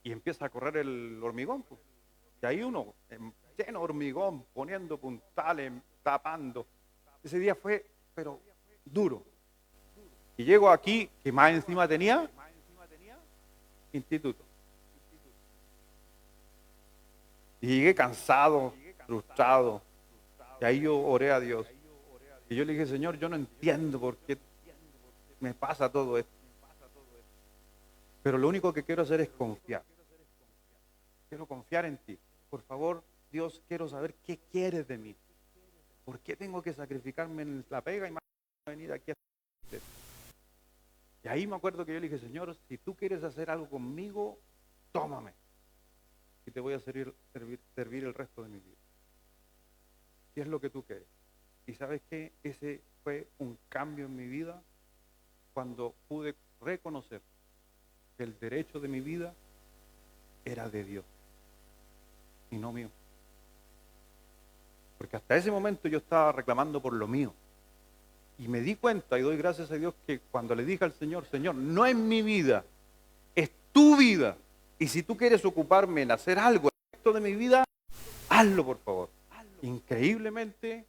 Y empieza a correr el hormigón. Pues. Y ahí uno, lleno de hormigón, poniendo puntales, tapando. Ese día fue, pero duro. Y llego aquí, que más encima tenía instituto. Y llegué cansado, frustrado. Y ahí yo oré a Dios. Y yo le dije, Señor, yo no entiendo por qué me pasa todo esto. Pero lo único que quiero hacer es confiar. Quiero confiar en ti. Por favor, Dios, quiero saber qué quieres de mí. ¿Por qué tengo que sacrificarme en la pega y más venir aquí a hacer? Y ahí me acuerdo que yo le dije, Señor, si tú quieres hacer algo conmigo, tómame. Y te voy a servir el resto de mi vida. Si es lo que tú quieres. Y sabes qué, ese fue un cambio en mi vida cuando pude reconocer que el derecho de mi vida era de Dios y no mío. Porque hasta ese momento yo estaba reclamando por lo mío. Y me di cuenta y doy gracias a Dios que cuando le dije al Señor, Señor, no es mi vida, es tu vida. Y si tú quieres ocuparme en hacer algo en esto de mi vida, hazlo por favor. Increíblemente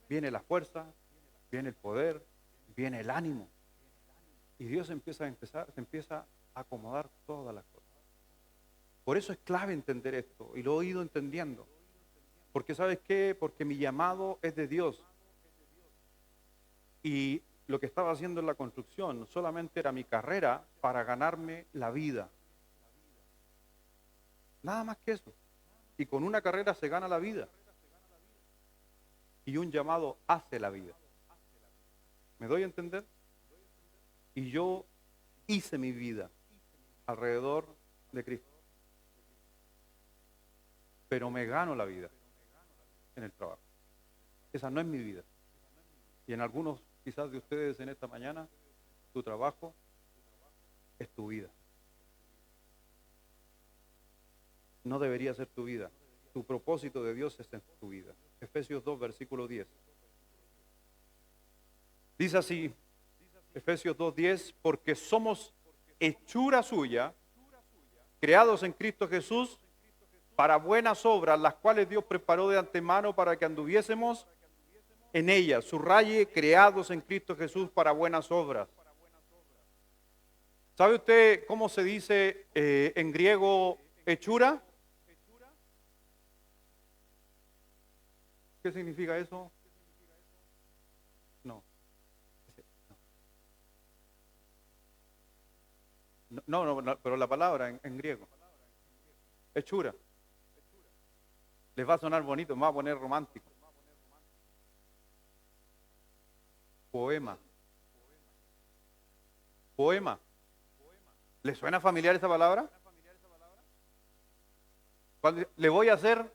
viene la fuerza, viene el poder, viene el ánimo. Y Dios se empieza a acomodar todas las cosas. Por eso es clave entender esto. Y lo he ido entendiendo. Porque ¿sabes qué? Porque mi llamado es de Dios. Y lo que estaba haciendo en la construcción solamente era mi carrera para ganarme la vida. Nada más que eso. Y con una carrera se gana la vida. Y un llamado hace la vida. ¿Me doy a entender? Y yo hice mi vida alrededor de Cristo. Pero me gano la vida en el trabajo. Esa no es mi vida. Y en algunos quizás de ustedes en esta mañana, tu trabajo es tu vida. No debería ser tu vida. Tu propósito de Dios es en tu vida. Efesios 2, versículo 10. Dice así, Efesios 2, 10, porque somos hechura suya, creados en Cristo Jesús, para buenas obras, las cuales Dios preparó de antemano para que anduviésemos en ellas. Subraye, creados en Cristo Jesús para buenas obras. ¿Sabe usted cómo se dice en griego hechura? ¿Qué significa eso? No. No, pero la palabra en griego. Hechura. Les va a sonar bonito, me va a poner romántico. Poema. Poema. ¿Le suena familiar esa palabra? Le voy a hacer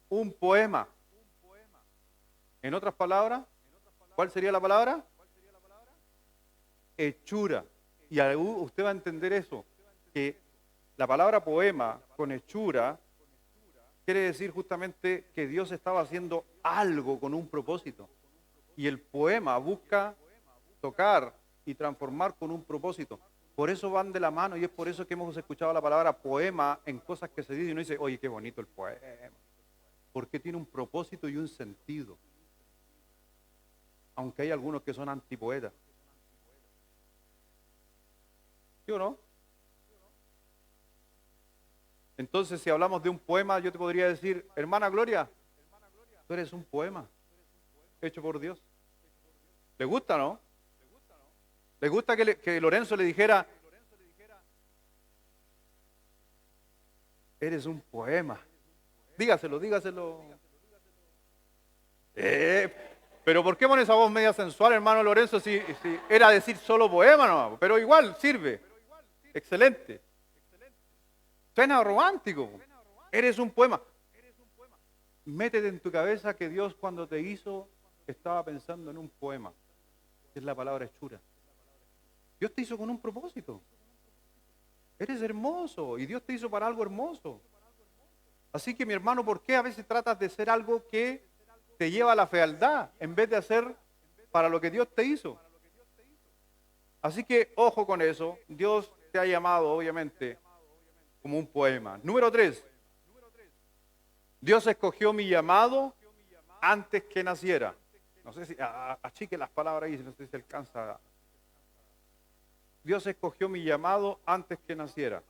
un poema. En otras palabras, ¿cuál sería la palabra? Hechura. Y usted va a entender eso, que la palabra poema con hechura quiere decir justamente que Dios estaba haciendo algo con un propósito. Y el poema busca tocar y transformar con un propósito. Por eso van de la mano y es por eso que hemos escuchado la palabra poema en cosas que se dicen y uno dice, oye, qué bonito el poema. Porque tiene un propósito y un sentido. Aunque hay algunos que son antipoetas. ¿Sí o no? Entonces, si hablamos de un poema, yo te podría decir, hermana Gloria, tú eres un poema hecho por Dios. ¿Le gusta, no? ¿Le gusta que Lorenzo le dijera, eres un poema? Dígaselo. Pero ¿por qué pone esa voz media sensual, hermano Lorenzo, si era decir solo poema, no? Pero igual sirve. Excelente. Suena romántico. Eres un poema. Métete en tu cabeza que Dios cuando te hizo estaba pensando en un poema. Es la palabra hechura. Dios te hizo con un propósito. Eres hermoso y Dios te hizo para algo hermoso. Así que mi hermano, ¿por qué a veces tratas de ser algo que te lleva a la fealdad en vez de hacer para lo que Dios te hizo? Así que ojo con eso. Dios te ha llamado, obviamente, como un poema. Número 3. Dios escogió mi llamado antes que naciera. No sé si achique las palabras ahí, no sé si alcanza. Dios escogió mi llamado antes que naciera.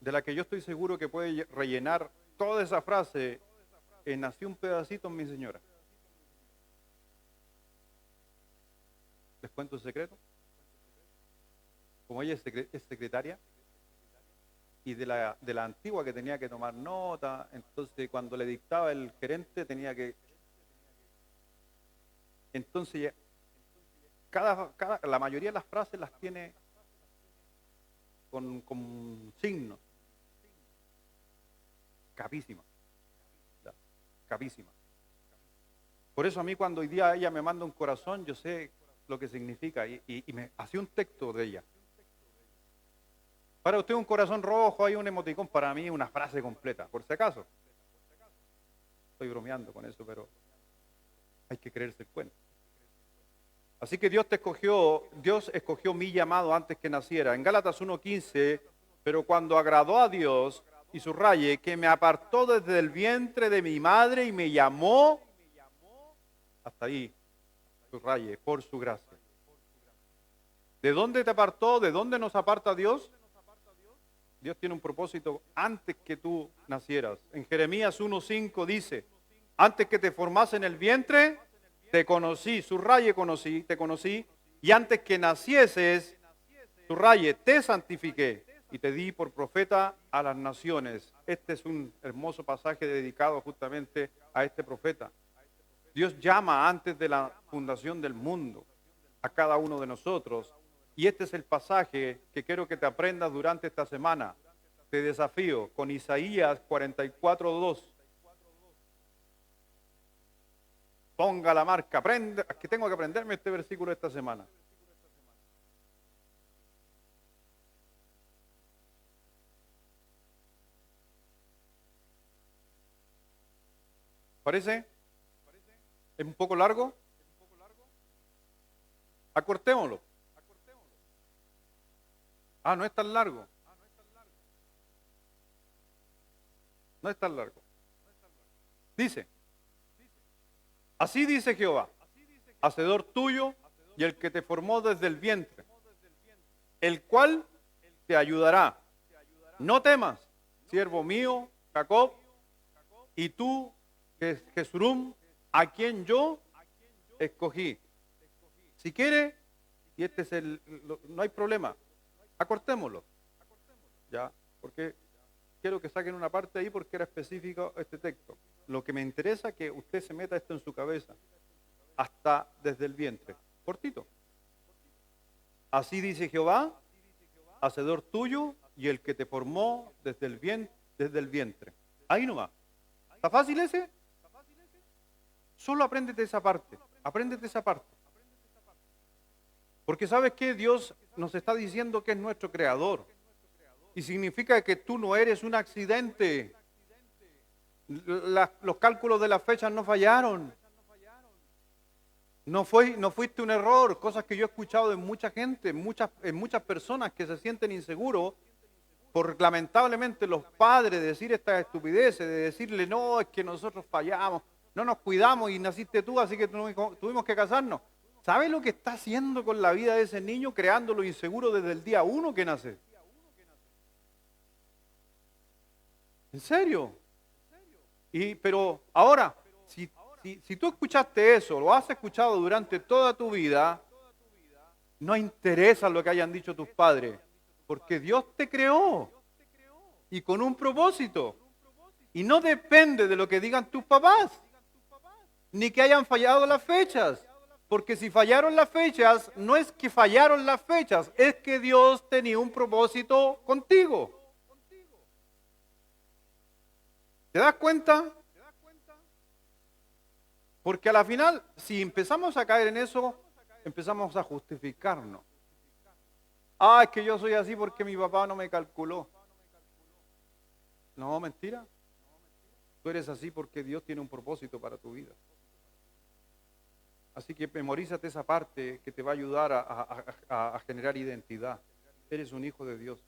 De la que yo estoy seguro que puede rellenar toda esa frase, nací un pedacito en mi señora. ¿Les cuento un secreto? Como ella es secretaria, y de la antigua que tenía que tomar nota, entonces cuando le dictaba el gerente tenía que... Entonces, la mayoría de las frases las tiene con signos. Capísima. Capísima. Por eso a mí cuando hoy día ella me manda un corazón, yo sé lo que significa y me hacía un texto de ella. Para usted un corazón rojo, hay un emoticón, para mí una frase completa, por si acaso. Estoy bromeando con eso, pero hay que creerse el cuento. Así que Dios escogió mi llamado antes que naciera. En Gálatas 1:15, pero cuando agradó a Dios, y subraye, que me apartó desde el vientre de mi madre y me llamó, hasta ahí, subraye, por su gracia. ¿De dónde te apartó? ¿De dónde nos aparta Dios? Dios tiene un propósito antes que tú nacieras. En Jeremías 1:5 dice, antes que te formase en el vientre, te conocí, subraye conocí, te conocí, y antes que nacieses, subraye, te santifiqué y te di por profeta a las naciones. Este es un hermoso pasaje dedicado justamente a este profeta. Dios llama antes de la fundación del mundo a cada uno de nosotros. Y este es el pasaje que quiero que te aprendas durante esta semana. Te desafío con Isaías 44:2. Ponga la marca, aprende, que tengo que aprenderme este versículo esta semana. ¿Parece? ¿Es un poco largo? Acortémoslo. Ah, no es tan largo. No es tan largo. Dice, así dice Jehová, hacedor tuyo y el que te formó desde el vientre, el cual te ayudará. No temas, siervo mío, Jacob, y tú, Jesurum, a quien yo escogí. Si quiere, y este es no hay problema, acortémoslo. Ya, porque quiero que saquen una parte ahí porque era específico este texto. Lo que me interesa es que usted se meta esto en su cabeza, hasta desde el vientre. Cortito. Así dice Jehová, hacedor tuyo y el que te formó desde el vientre. Ahí nomás. ¿Está fácil ese? Solo apréndete esa parte. Apréndete esa parte. Porque ¿sabes qué? Dios nos está diciendo que es nuestro creador. Y significa que tú no eres un accidente. Los cálculos de las fechas no fallaron. No fuiste un error. Cosas que yo he escuchado de mucha gente, en muchas personas que se sienten inseguros por lamentablemente los padres decir estas estupideces, de decirle, no, es que nosotros fallamos, no nos cuidamos y naciste tú, así que tuvimos que casarnos. ¿Sabes lo que está haciendo con la vida de ese niño, creándolo inseguro desde el día 1 que nace? ¿En serio? Pero ahora, si tú escuchaste eso, lo has escuchado durante toda tu vida, no interesa lo que hayan dicho tus padres, porque Dios te creó y con un propósito. Y no depende de lo que digan tus papás, ni que hayan fallado las fechas. Porque si fallaron las fechas, no es que fallaron las fechas, es que Dios tenía un propósito contigo. ¿Te das cuenta? Porque a la final, si empezamos a caer en eso, empezamos a justificarnos. Ah, es que yo soy así porque mi papá no me calculó. No, mentira. Tú eres así porque Dios tiene un propósito para tu vida. Así que memorízate esa parte que te va a ayudar a generar identidad. Eres un hijo de Dios.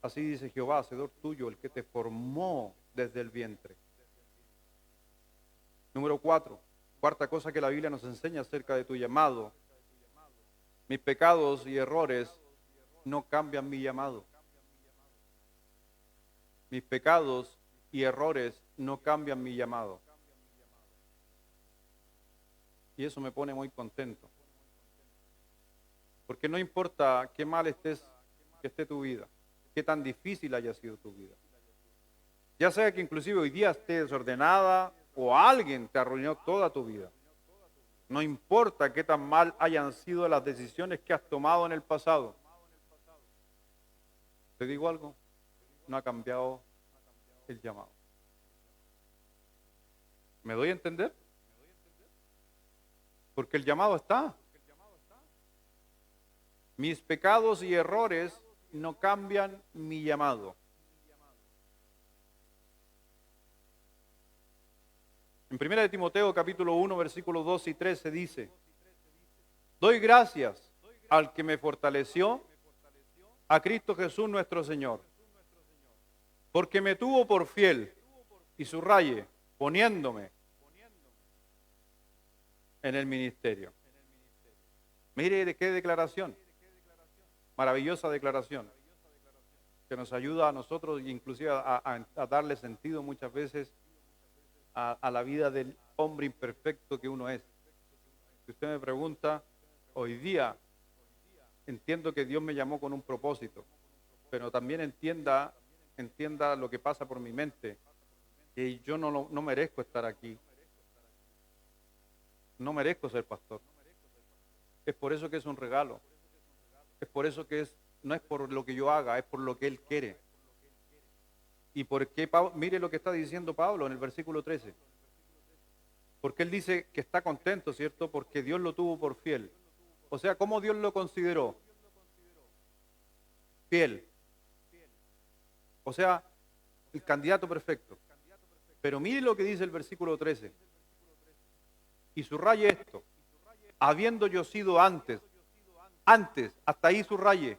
Así dice Jehová, hacedor tuyo, el que te formó desde el vientre. Número 4. Cuarta cosa que la Biblia nos enseña acerca de tu llamado. Mis pecados y errores no cambian mi llamado. Mis pecados y errores no cambian mi llamado. Y eso me pone muy contento. Porque no importa qué mal que esté tu vida, qué tan difícil haya sido tu vida. Ya sea que inclusive hoy día esté desordenada o alguien te arruinó toda tu vida. No importa qué tan mal hayan sido las decisiones que has tomado en el pasado. ¿Te digo algo? No ha cambiado el llamado. ¿Me doy a entender? Porque el llamado está. Mis pecados y errores no cambian mi llamado. En 1 de Timoteo capítulo 1, versículos 12 y 13 dice: doy gracias al que me fortaleció, a Cristo Jesús nuestro Señor, porque me tuvo por fiel, y subraye, poniéndome en el ministerio. Mire de qué declaración, maravillosa declaración, que nos ayuda a nosotros, inclusive a darle sentido muchas veces a la vida del hombre imperfecto que uno es. Si usted me pregunta, hoy día entiendo que Dios me llamó con un propósito, pero también entienda lo que pasa por mi mente, que yo no merezco estar aquí, no merezco ser pastor. Es por eso que es un regalo, es por eso que no es por lo que yo haga, es por lo que Él quiere. ¿Y por qué? Mire lo que está diciendo Pablo en el versículo 13. Porque él dice que está contento, ¿cierto? Porque Dios lo tuvo por fiel. O sea, ¿cómo Dios lo consideró? Fiel. O sea, el candidato perfecto. Pero mire lo que dice el versículo 13. Y subraye esto. Habiendo yo sido antes, hasta ahí subraye.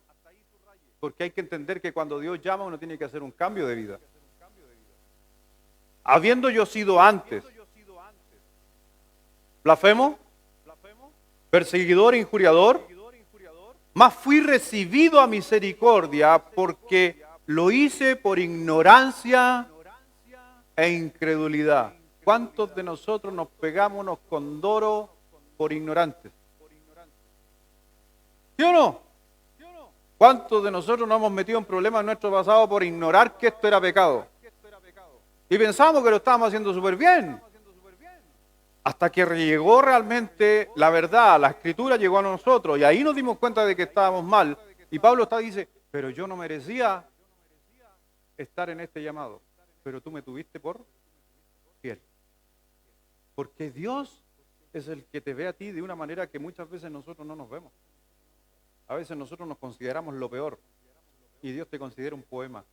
Porque hay que entender que cuando Dios llama uno tiene que hacer un cambio de vida. Habiendo yo sido antes blasfemo, perseguidor, injuriador, mas fui recibido a misericordia porque lo hice por ignorancia e incredulidad. ¿Cuántos de nosotros nos pegamos unos condoros por ignorantes? ¿Sí o no? ¿Cuántos de nosotros nos hemos metido en problemas en nuestro pasado por ignorar que esto era pecado? Y pensamos que lo estábamos haciendo súper bien. Hasta que llegó realmente la verdad, la escritura llegó a nosotros y ahí nos dimos cuenta de que estábamos mal. Y Pablo dice, pero yo no merecía estar en este llamado, pero tú me tuviste por fiel. Porque Dios es el que te ve a ti de una manera que muchas veces nosotros no nos vemos. A veces nosotros nos consideramos lo peor y Dios te considera un poema.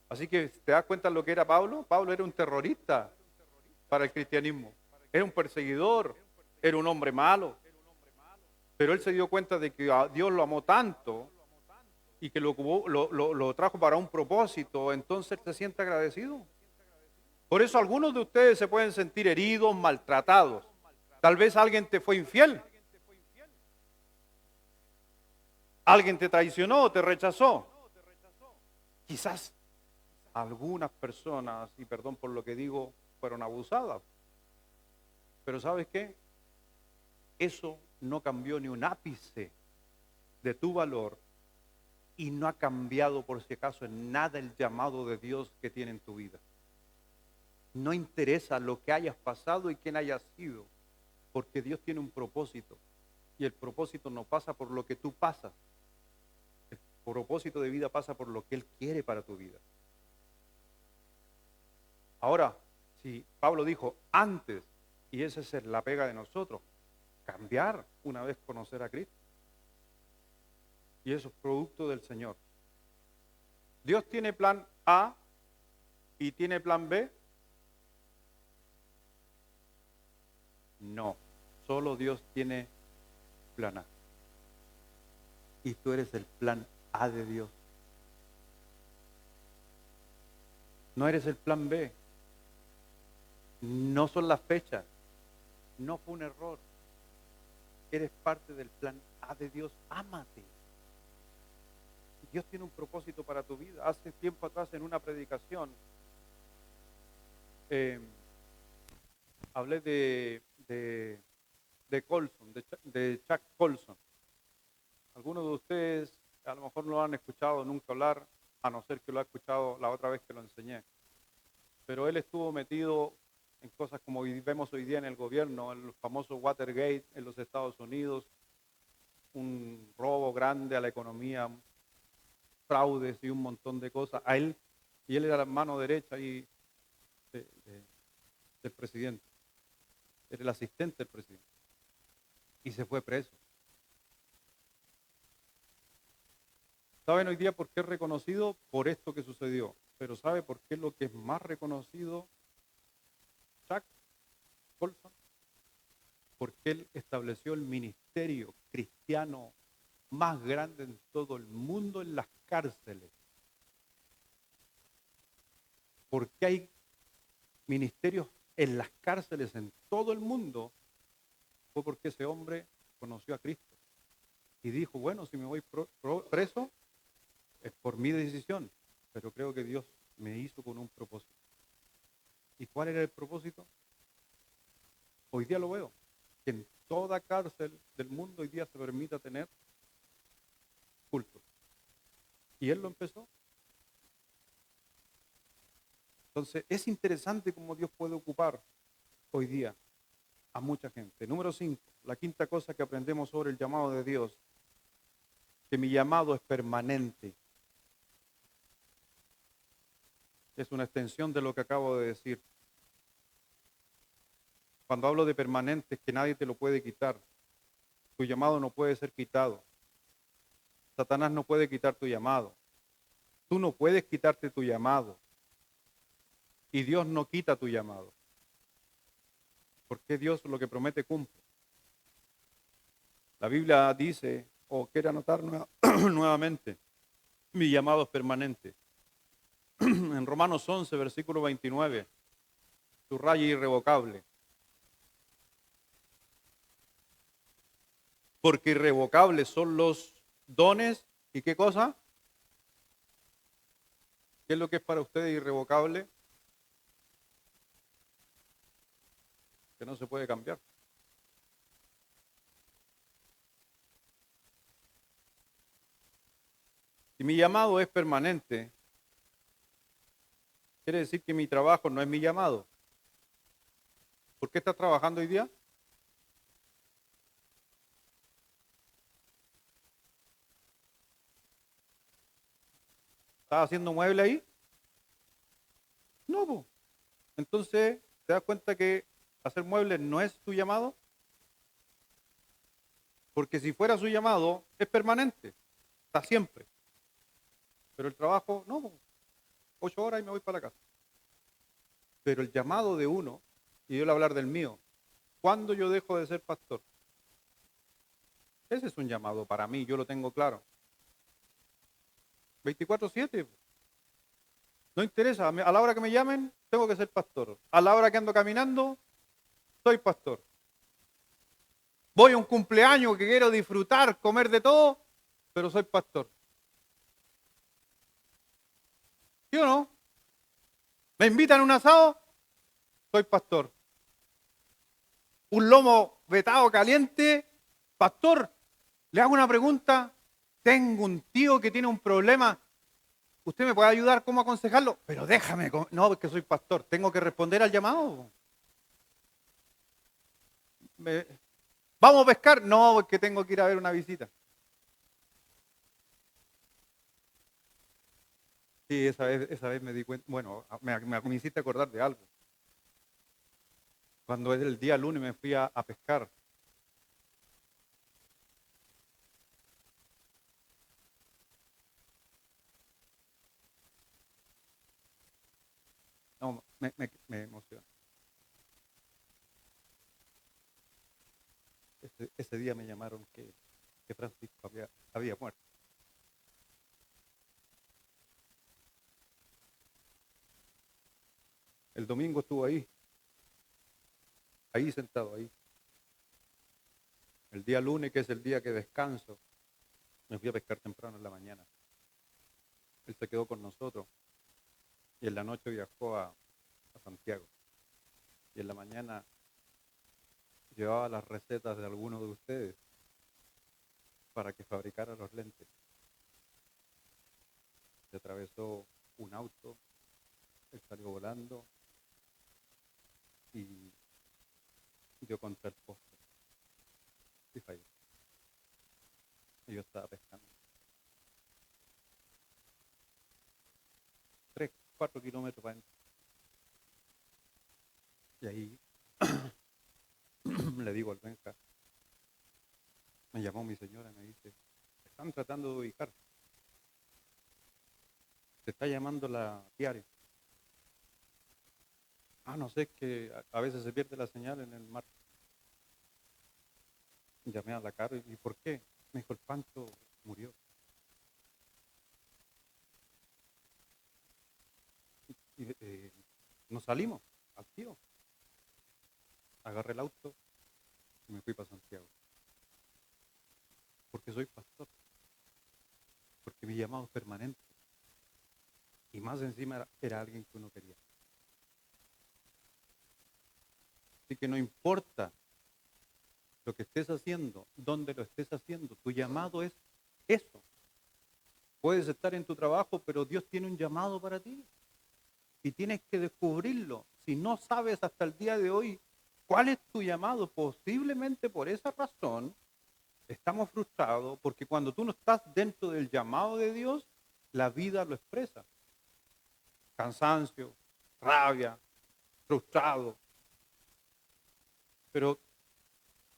Así que, ¿te das cuenta de lo que era Pablo? Pablo era un terrorista para el cristianismo. Era un perseguidor, era un hombre malo. Pero él se dio cuenta de que Dios lo amó tanto y que lo trajo para un propósito, entonces se siente agradecido. Por eso algunos de ustedes se pueden sentir heridos, maltratados. Tal vez alguien te fue infiel. Alguien te traicionó, te rechazó. Quizás algunas personas, y perdón por lo que digo, fueron abusadas. Pero ¿sabes qué? Eso no cambió ni un ápice de tu valor y no ha cambiado por si acaso en nada el llamado de Dios que tiene en tu vida. No interesa lo que hayas pasado y quién hayas sido, porque Dios tiene un propósito y el propósito no pasa por lo que tú pasas. El propósito de vida pasa por lo que Él quiere para tu vida. Ahora, si Pablo dijo antes, y esa es la pega de nosotros, cambiar una vez conocer a Cristo. Y eso es producto del Señor. Dios tiene plan A y tiene plan B. No, solo Dios tiene plan A. Y tú eres el plan A de Dios. No eres el plan B. No son las fechas. No fue un error. Eres parte del plan A de Dios. Ámate. Dios tiene un propósito para tu vida. Hace tiempo atrás en una predicación hablé de Colson, de Chuck Colson. Algunos de ustedes a lo mejor no lo han escuchado nunca hablar, a no ser que lo ha escuchado la otra vez que lo enseñé. Pero él estuvo metido en cosas como vemos hoy día en el gobierno, en el famoso Watergate en los Estados Unidos, un robo grande a la economía, fraudes y un montón de cosas. Y él era la mano derecha ahí del presidente. Era el asistente del presidente. Y se fue preso. ¿Saben hoy día por qué es reconocido? Por esto que sucedió. Pero ¿sabe por qué es lo que es más reconocido? Chuck Colson. Porque él estableció el ministerio cristiano más grande en todo el mundo en las cárceles. ¿Por qué hay ministerios en las cárceles en todo el mundo? Fue porque ese hombre conoció a Cristo y dijo, bueno, si me voy preso es por mi decisión, pero creo que Dios me hizo con un propósito. ¿Y cuál era el propósito? Hoy día lo veo, que en toda cárcel del mundo hoy día se permita tener culto. Y él lo empezó. Entonces, es interesante cómo Dios puede ocupar hoy día a mucha gente. Número 5, la quinta cosa que aprendemos sobre el llamado de Dios, que mi llamado es permanente. Es una extensión de lo que acabo de decir. Cuando hablo de permanente es que nadie te lo puede quitar. Tu llamado no puede ser quitado. Satanás no puede quitar tu llamado. Tú no puedes quitarte tu llamado. Y Dios no quita tu llamado. Porque Dios lo que promete cumple. La Biblia dice, o quiere anotar nuevamente, mi llamado es permanente. En Romanos 11, versículo 29, subraya irrevocable. Porque irrevocables son los dones, ¿y qué cosa? ¿Qué es lo que es para ustedes irrevocable? Que no se puede cambiar. Si mi llamado es permanente, quiere decir que mi trabajo no es mi llamado. ¿Por qué estás trabajando hoy día? ¿Estás haciendo mueble ahí? No, po. Entonces, ¿te das cuenta que hacer muebles no es tu llamado? Porque si fuera su llamado, es permanente, está siempre. Pero el trabajo, no, po. 8 horas y me voy para la casa. Pero el llamado de uno, y yo voy a hablar del mío, ¿cuándo yo dejo de ser pastor? Ese es un llamado para mí, yo lo tengo claro. 24/7. No interesa, a la hora que me llamen, tengo que ser pastor. A la hora que ando caminando, soy pastor. Voy a un cumpleaños que quiero disfrutar, comer de todo, pero soy pastor. ¿Sí o no? ¿Me invitan a un asado? Soy pastor. Un lomo vetado caliente, pastor. Le hago una pregunta. Tengo un tío que tiene un problema. ¿Usted me puede ayudar cómo aconsejarlo? Pero déjame. No, es que soy pastor. Tengo que responder al llamado. ¿Vamos a pescar? No, porque tengo que ir a ver una visita. Sí, esa vez me di cuenta. Bueno, me hiciste acordar de algo. Cuando es el día lunes me fui a pescar. No, me emociona. Ese día me llamaron que Francisco había muerto. El domingo estuvo ahí sentado, ahí. El día lunes, que es el día que descanso, me fui a pescar temprano en la mañana. Él se quedó con nosotros y en la noche viajó a Santiago. Y en la mañana llevaba las recetas de algunos de ustedes para que fabricara los lentes. Se atravesó un auto, él salió volando y dio contra el poste y falló. Y yo estaba pescando. 3, 4 kilómetros para adentro. Y ahí le digo al Benja, me llamó mi señora y me dice, están tratando de ubicar. Te está llamando la diaria. Ah, no sé, es que a veces se pierde la señal en el mar. Llamé a la Caro y ¿por qué? Me dijo, el Pancho murió. Y nos salimos al tío. Agarré el auto y me fui para Santiago. Porque soy pastor. Porque mi llamado es permanente. Y más encima era alguien que uno quería. Así que no importa lo que estés haciendo, dónde lo estés haciendo, tu llamado es eso. Puedes estar en tu trabajo, pero Dios tiene un llamado para ti. Y tienes que descubrirlo. Si no sabes hasta el día de hoy cuál es tu llamado, posiblemente por esa razón estamos frustrados, porque cuando tú no estás dentro del llamado de Dios, la vida lo expresa. Cansancio, rabia, frustrado. Pero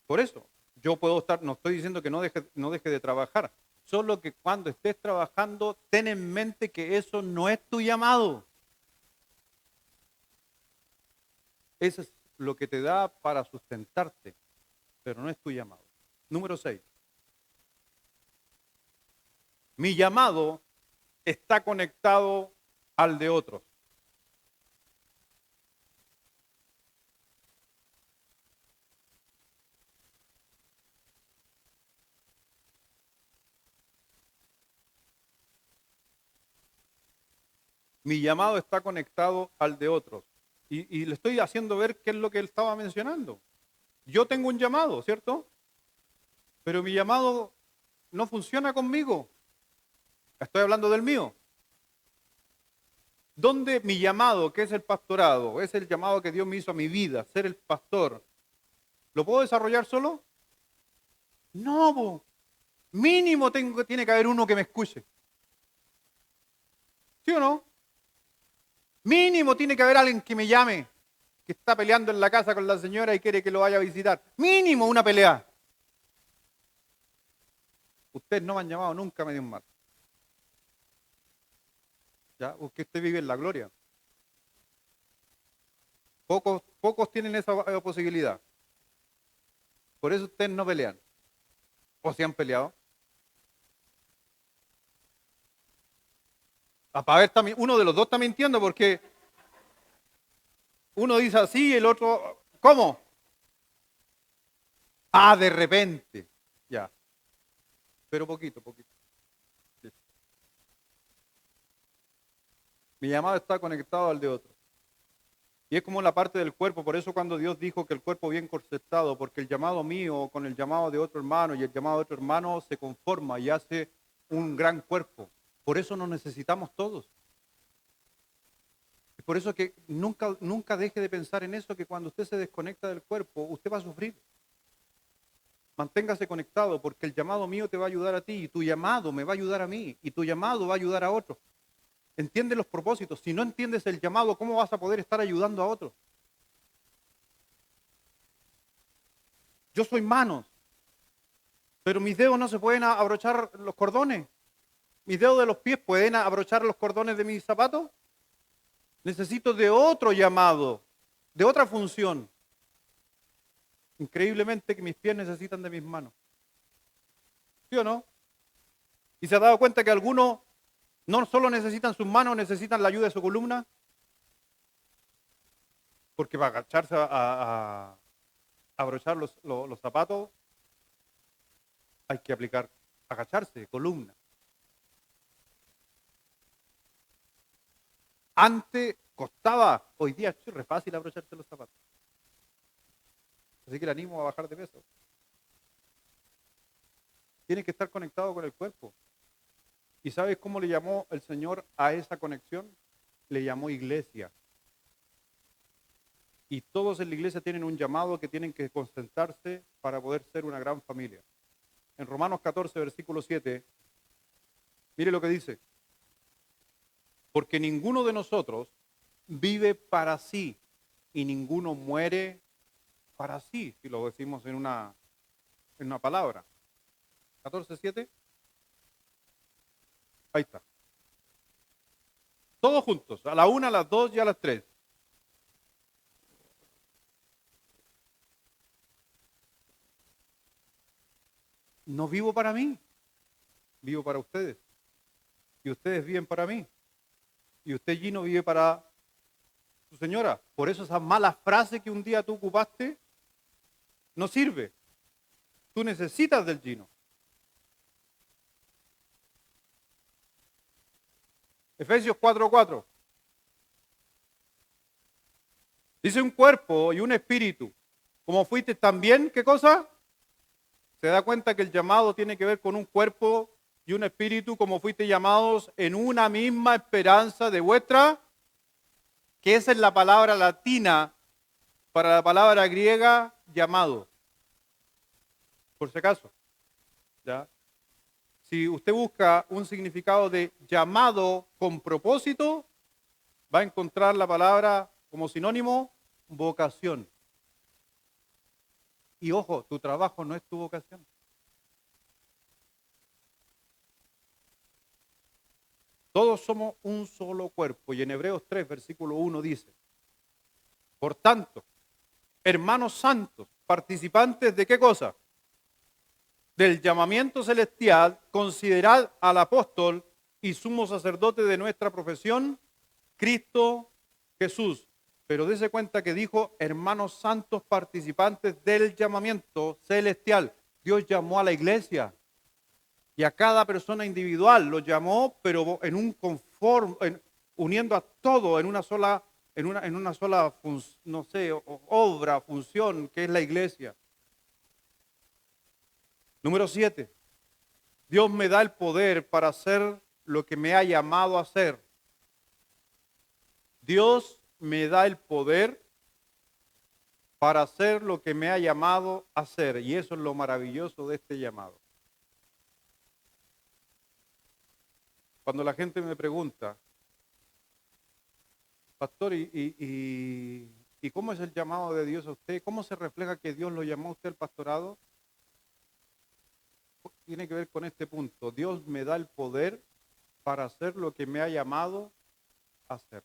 por eso, yo puedo estar, no estoy diciendo que no deje de trabajar, solo que cuando estés trabajando, ten en mente que eso no es tu llamado. Eso es lo que te da para sustentarte, pero no es tu llamado. Número 6. Mi llamado está conectado al de otros. Mi llamado está conectado al de otros. Y le estoy haciendo ver qué es lo que él estaba mencionando. Yo tengo un llamado, ¿cierto? Pero mi llamado no funciona conmigo. Estoy hablando del mío. ¿Dónde mi llamado, que es el pastorado, es el llamado que Dios me hizo a mi vida, ser el pastor, lo puedo desarrollar solo? No, mínimo tiene que haber uno que me escuche. ¿Sí o no? Mínimo tiene que haber alguien que me llame, que está peleando en la casa con la señora y quiere que lo vaya a visitar. Mínimo una pelea. Ustedes no me han llamado nunca a medio mal. ¿Ya? Porque usted vive en la gloria. Pocos tienen esa posibilidad. Por eso ustedes no pelean. ¿O se han peleado? Para ver, uno de los dos está mintiendo porque uno dice así y el otro, ¿cómo? Ah, de repente. Ya. Pero poquito, poquito. Sí. Mi llamado está conectado al de otro. Y es como la parte del cuerpo, por eso cuando Dios dijo que el cuerpo bien concertado, porque el llamado mío con el llamado de otro hermano y el llamado de otro hermano se conforma y hace un gran cuerpo. Por eso nos necesitamos todos. Es por eso que nunca deje de pensar en eso, que cuando usted se desconecta del cuerpo, usted va a sufrir. Manténgase conectado porque el llamado mío te va a ayudar a ti y tu llamado me va a ayudar a mí y tu llamado va a ayudar a otros. Entiende los propósitos. Si no entiendes el llamado, ¿cómo vas a poder estar ayudando a otros? Yo soy manos, pero mis dedos no se pueden abrochar los cordones. Mis dedos de los pies pueden abrochar los cordones de mis zapatos. Necesito de otro llamado, de otra función. Increíblemente que mis pies necesitan de mis manos. ¿Sí o no? ¿Y se ha dado cuenta que algunos no solo necesitan sus manos, necesitan la ayuda de su columna? Porque para agacharse a abrochar los zapatos hay que agacharse, columna. Antes costaba, hoy día es re fácil abrocharse los zapatos. Así que le animo a bajar de peso. Tiene que estar conectado con el cuerpo. ¿Y sabes cómo le llamó el Señor a esa conexión? Le llamó iglesia. Y todos en la iglesia tienen un llamado que tienen que concentrarse para poder ser una gran familia. En Romanos 14, versículo 7, mire lo que dice. Porque ninguno de nosotros vive para sí y ninguno muere para sí, si lo decimos en una palabra. 14:7. Ahí está. todos juntos, a la 1, a las 2 y a las 3. No vivo para mí, vivo para ustedes. Y ustedes viven para mí. Y usted, Gino, vive para su señora. Por eso esa mala frase que un día tú ocupaste no sirve. Tú necesitas del Gino. Efesios 4:4. Dice un cuerpo y un espíritu. Como fuiste también, ¿qué cosa? Se da cuenta que el llamado tiene que ver con un cuerpo y un espíritu, como fuiste llamados en una misma esperanza de vuestra, que esa es la palabra latina para la palabra griega llamado. Por si acaso. ¿Ya? Si usted busca un significado de llamado con propósito, va a encontrar la palabra como sinónimo vocación. Y ojo, tu trabajo no es tu vocación. Todos somos un solo cuerpo. Y en Hebreos 3, versículo 1 dice, por tanto, hermanos santos, participantes de qué cosa? Del llamamiento celestial, considerad al apóstol y sumo sacerdote de nuestra profesión, Cristo Jesús. Pero dése cuenta que dijo, hermanos santos participantes del llamamiento celestial. Dios llamó a la iglesia y a cada persona individual lo llamó, pero en un conforme, uniendo a todo en una sola, no sé, obra, función, que es la iglesia. Número 7. Dios me da el poder para hacer lo que me ha llamado a hacer. Dios me da el poder para hacer lo que me ha llamado a hacer. Y eso es lo maravilloso de este llamado. Cuando la gente me pregunta, pastor, ¿y cómo es el llamado de Dios a usted? ¿Cómo se refleja que Dios lo llamó a usted al pastorado? Tiene que ver con este punto. Dios me da el poder para hacer lo que me ha llamado a hacer.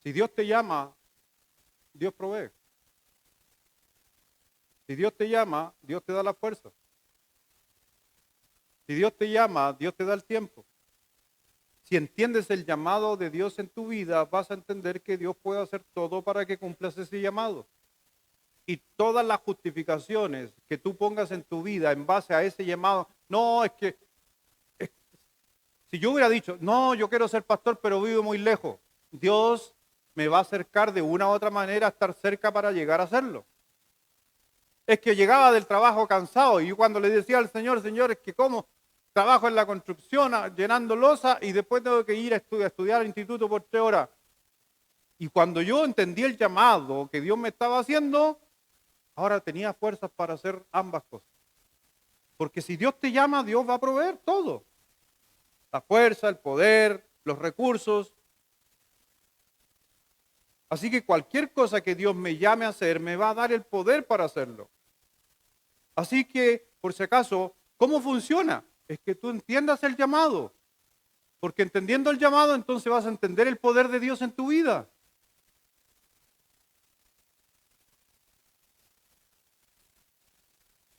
Si Dios te llama, Dios provee. Si Dios te llama, Dios te da la fuerza. Si Dios te llama, Dios te da el tiempo. Si entiendes el llamado de Dios en tu vida, vas a entender que Dios puede hacer todo para que cumplas ese llamado. Y todas las justificaciones que tú pongas en tu vida en base a ese llamado, no, si yo hubiera dicho, no, yo quiero ser pastor, pero vivo muy lejos, Dios me va a acercar de una u otra manera a estar cerca para llegar a hacerlo. Es que llegaba del trabajo cansado y yo cuando le decía al Señor, Señor, es que como trabajo en la construcción llenando losa y después tengo que ir a estudiar al instituto por 3 horas. Y cuando yo entendí el llamado que Dios me estaba haciendo, ahora tenía fuerzas para hacer ambas cosas. Porque si Dios te llama, Dios va a proveer todo. La fuerza, el poder, los recursos. Así que cualquier cosa que Dios me llame a hacer, me va a dar el poder para hacerlo. Así que, por si acaso, ¿cómo funciona? Es que tú entiendas el llamado. Porque entendiendo el llamado, entonces vas a entender el poder de Dios en tu vida.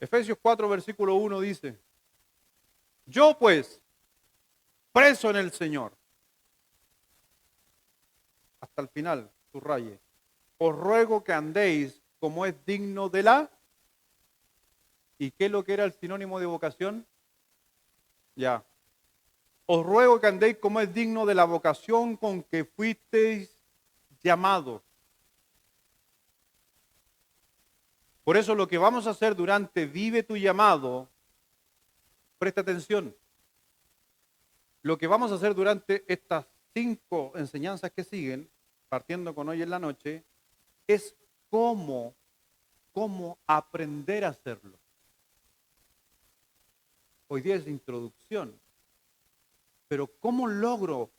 Efesios 4, versículo 1 dice, yo pues, preso en el Señor, hasta el final, subraye, os ruego que andéis como es digno de la... ¿Y qué es lo que era el sinónimo de vocación? Ya. Os ruego que andéis como es digno de la vocación con que fuisteis llamados. Por eso lo que vamos a hacer durante Vive tu llamado, presta atención, lo que vamos a hacer durante estas 5 enseñanzas que siguen, partiendo con hoy en la noche, es cómo aprender a hacerlo. Hoy día es introducción, pero ¿cómo logro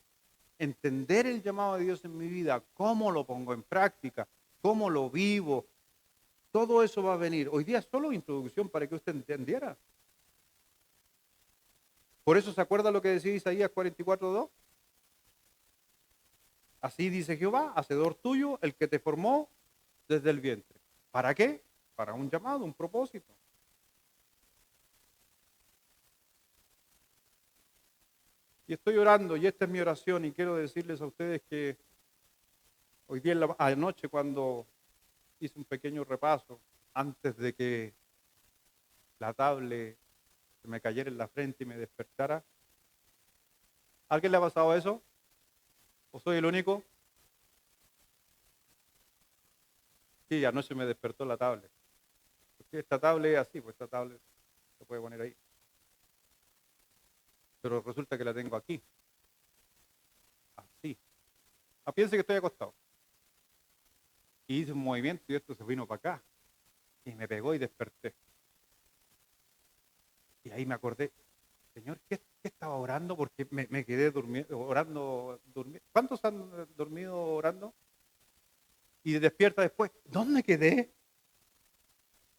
entender el llamado de Dios en mi vida? ¿Cómo lo pongo en práctica? ¿Cómo lo vivo? Todo eso va a venir. Hoy día es solo introducción para que usted entendiera. Por eso se acuerda lo que decía Isaías 44:2. Así dice Jehová, hacedor tuyo, el que te formó desde el vientre. ¿Para qué? Para un llamado, un propósito. Y estoy orando, y esta es mi oración, y quiero decirles a ustedes que hoy día anoche, cuando hice un pequeño repaso, antes de que la tablet se me cayera en la frente y me despertara, ¿a alguien le ha pasado eso? ¿O soy el único? Sí, anoche me despertó la tablet. Porque esta tablet es así, pues esta tablet se puede poner ahí. Pero resulta que la tengo aquí, así. Piense que estoy acostado. Y hice un movimiento y esto se vino para acá. Y me pegó y desperté. Y ahí me acordé, Señor, ¿qué estaba orando? Porque me quedé orando. ¿Cuántos han dormido orando? Y despierta después, ¿dónde quedé?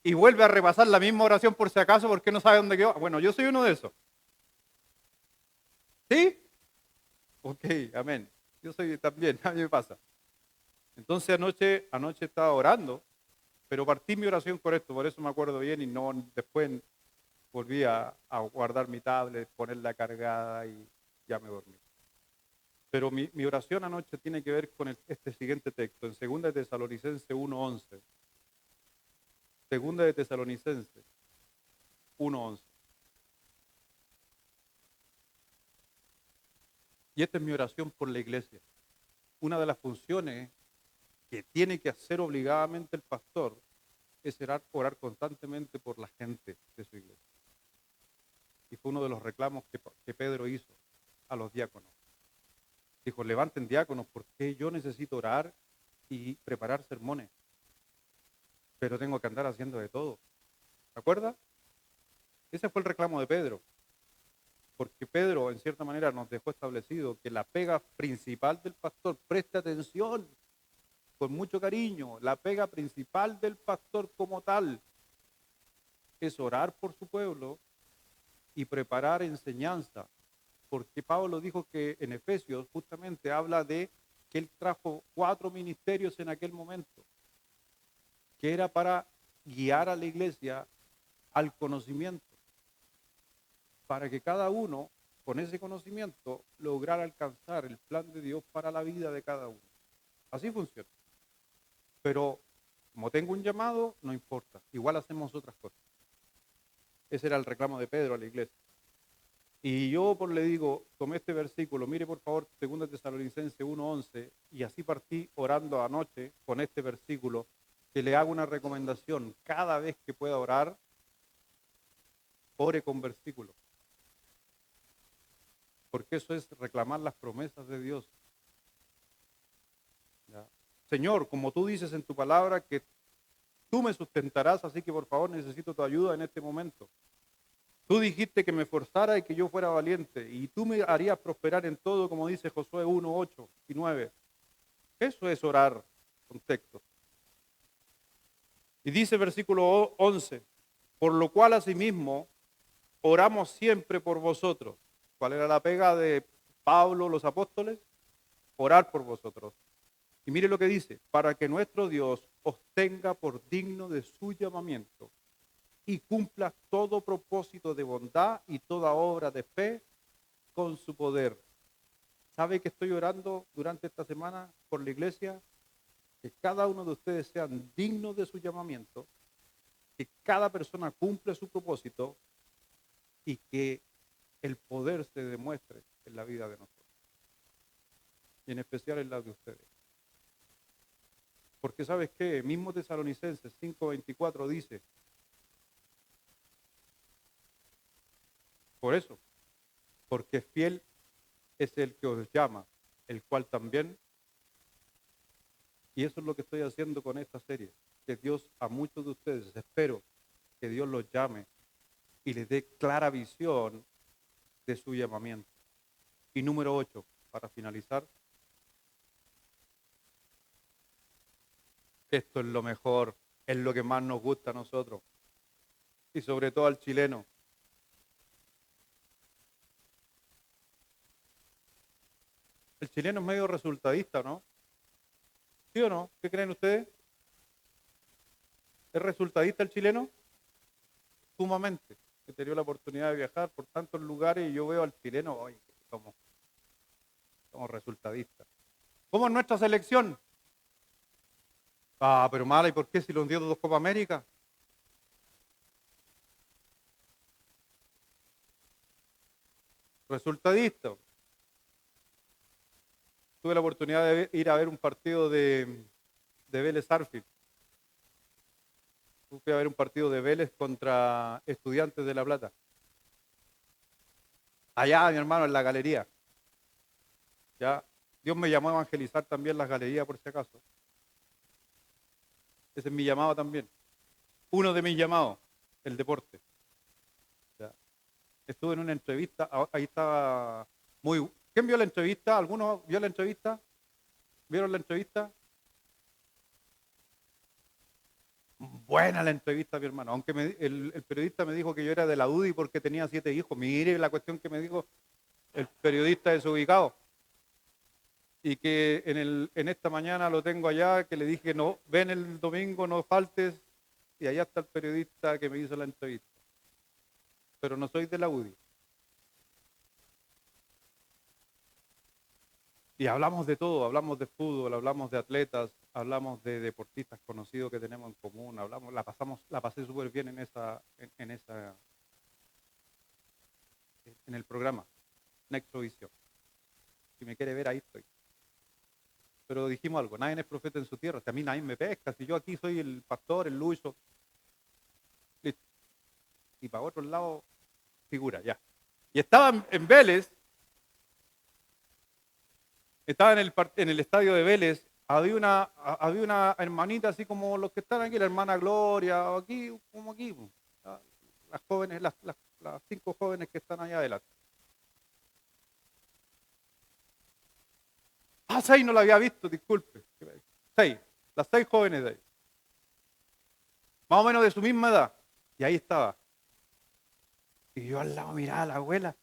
Y vuelve a repasar la misma oración por si acaso, porque no sabe dónde quedó. Bueno, yo soy uno de esos. ¿Sí? Ok, amén. Yo soy también, a mí me pasa. Entonces anoche estaba orando, pero partí mi oración por esto, por eso me acuerdo bien y no después volví a guardar mi tablet, ponerla cargada y ya me dormí. Pero mi oración anoche tiene que ver con este siguiente texto, en 2 de Tesalonicenses 1:11. 2 de Tesalonicenses 1:11. Y esta es mi oración por la iglesia. Una de las funciones que tiene que hacer obligadamente el pastor es orar constantemente por la gente de su iglesia. Y fue uno de los reclamos que Pedro hizo a los diáconos. Dijo, levanten diáconos porque yo necesito orar y preparar sermones, pero tengo que andar haciendo de todo. ¿Se acuerda? Ese fue el reclamo de Pedro, porque Pedro en cierta manera nos dejó establecido que la pega principal del pastor, preste atención, con mucho cariño, la pega principal del pastor como tal es orar por su pueblo y preparar enseñanza, porque Pablo dijo que en Efesios justamente habla de que él trajo 4 ministerios en aquel momento, que era para guiar a la iglesia al conocimiento, para que cada uno con ese conocimiento lograra alcanzar el plan de Dios para la vida de cada uno. Así funciona. Pero como tengo un llamado, no importa, igual hacemos otras cosas. Ese era el reclamo de Pedro a la iglesia. Y yo le digo, tomé este versículo, mire por favor 2 Tesalonicenses 1:11, y así partí orando anoche con este versículo, que le hago una recomendación, cada vez que pueda orar, ore con versículos. Porque eso es reclamar las promesas de Dios. ¿Ya? Señor, como tú dices en tu palabra que tú me sustentarás, así que por favor necesito tu ayuda en este momento. Tú dijiste que me forzara y que yo fuera valiente, y tú me harías prosperar en todo, como dice Josué 1:8 y 9. Eso es orar con textos. Y dice versículo 11, por lo cual asimismo oramos siempre por vosotros. ¿Cuál era la pega de Pablo, los apóstoles? Orar por vosotros. Y mire lo que dice, para que nuestro Dios os tenga por digno de su llamamiento y cumpla todo propósito de bondad y toda obra de fe con su poder. ¿Sabe que estoy orando durante esta semana por la iglesia? Que cada uno de ustedes sean dignos de su llamamiento, que cada persona cumpla su propósito y que el poder se demuestre en la vida de nosotros. Y en especial en la de ustedes. Porque ¿sabes qué? Mismo Tesalonicenses 5:24 dice, por eso, porque fiel es el que os llama, el cual también, y eso es lo que estoy haciendo con esta serie, que Dios a muchos de ustedes, espero que Dios los llame y les dé clara visión de su llamamiento. Y número 8, para finalizar, esto es lo mejor, es lo que más nos gusta a nosotros, y sobre todo al chileno. chileno es medio resultadista, ¿no? ¿Sí o no? ¿Qué creen ustedes? ¿Es resultadista el chileno? Sumamente. He tenido la oportunidad de viajar por tantos lugares y yo veo al chileno, oye, somos, somos resultadistas. ¿Cómo es nuestra selección? Ah, pero mala, ¿y por qué si los dio dos Copa América? Resultadista. Tuve la oportunidad de ir a ver un partido de Vélez Sarsfield. Fui a ver un partido de Vélez contra Estudiantes de La Plata. Allá, mi hermano, en la galería. Ya, Dios me llamó a evangelizar también las galerías, por si acaso. Ese es mi llamado también. Uno de mis llamados, el deporte. Ya. Estuve en una entrevista, ahí estaba muy... ¿Quién vio la entrevista? ¿Alguno vio la entrevista? ¿Vieron la entrevista? Buena la entrevista, mi hermano. Aunque el periodista me dijo que yo era de la UDI porque tenía 7 hijos. Mire la cuestión que me dijo el periodista desubicado. Y que en esta mañana lo tengo allá, que le dije, no, ven el domingo, no faltes. Y allá está el periodista que me hizo la entrevista. Pero no soy de la UDI. Y hablamos de todo, hablamos de fútbol, hablamos de atletas, hablamos de deportistas conocidos que tenemos en común, hablamos, la pasé súper bien en el programa, Nexovisión. Si me quiere ver, ahí estoy. Pero dijimos algo, nadie es profeta en su tierra, si a mí nadie me pesca, si yo aquí soy el pastor, el lucho, listo. Y para otro lado, figura, ya. Y estaba en Vélez, estaba en el estadio de Vélez, había una hermanita así como los que están aquí, la hermana Gloria, aquí, como aquí, las jóvenes, las 5 jóvenes que están allá adelante. Ah, 6 no la había visto, disculpe. 6, las 6 jóvenes de ahí. Más o menos de su misma edad. Y ahí estaba. Y yo al lado miraba a la abuela.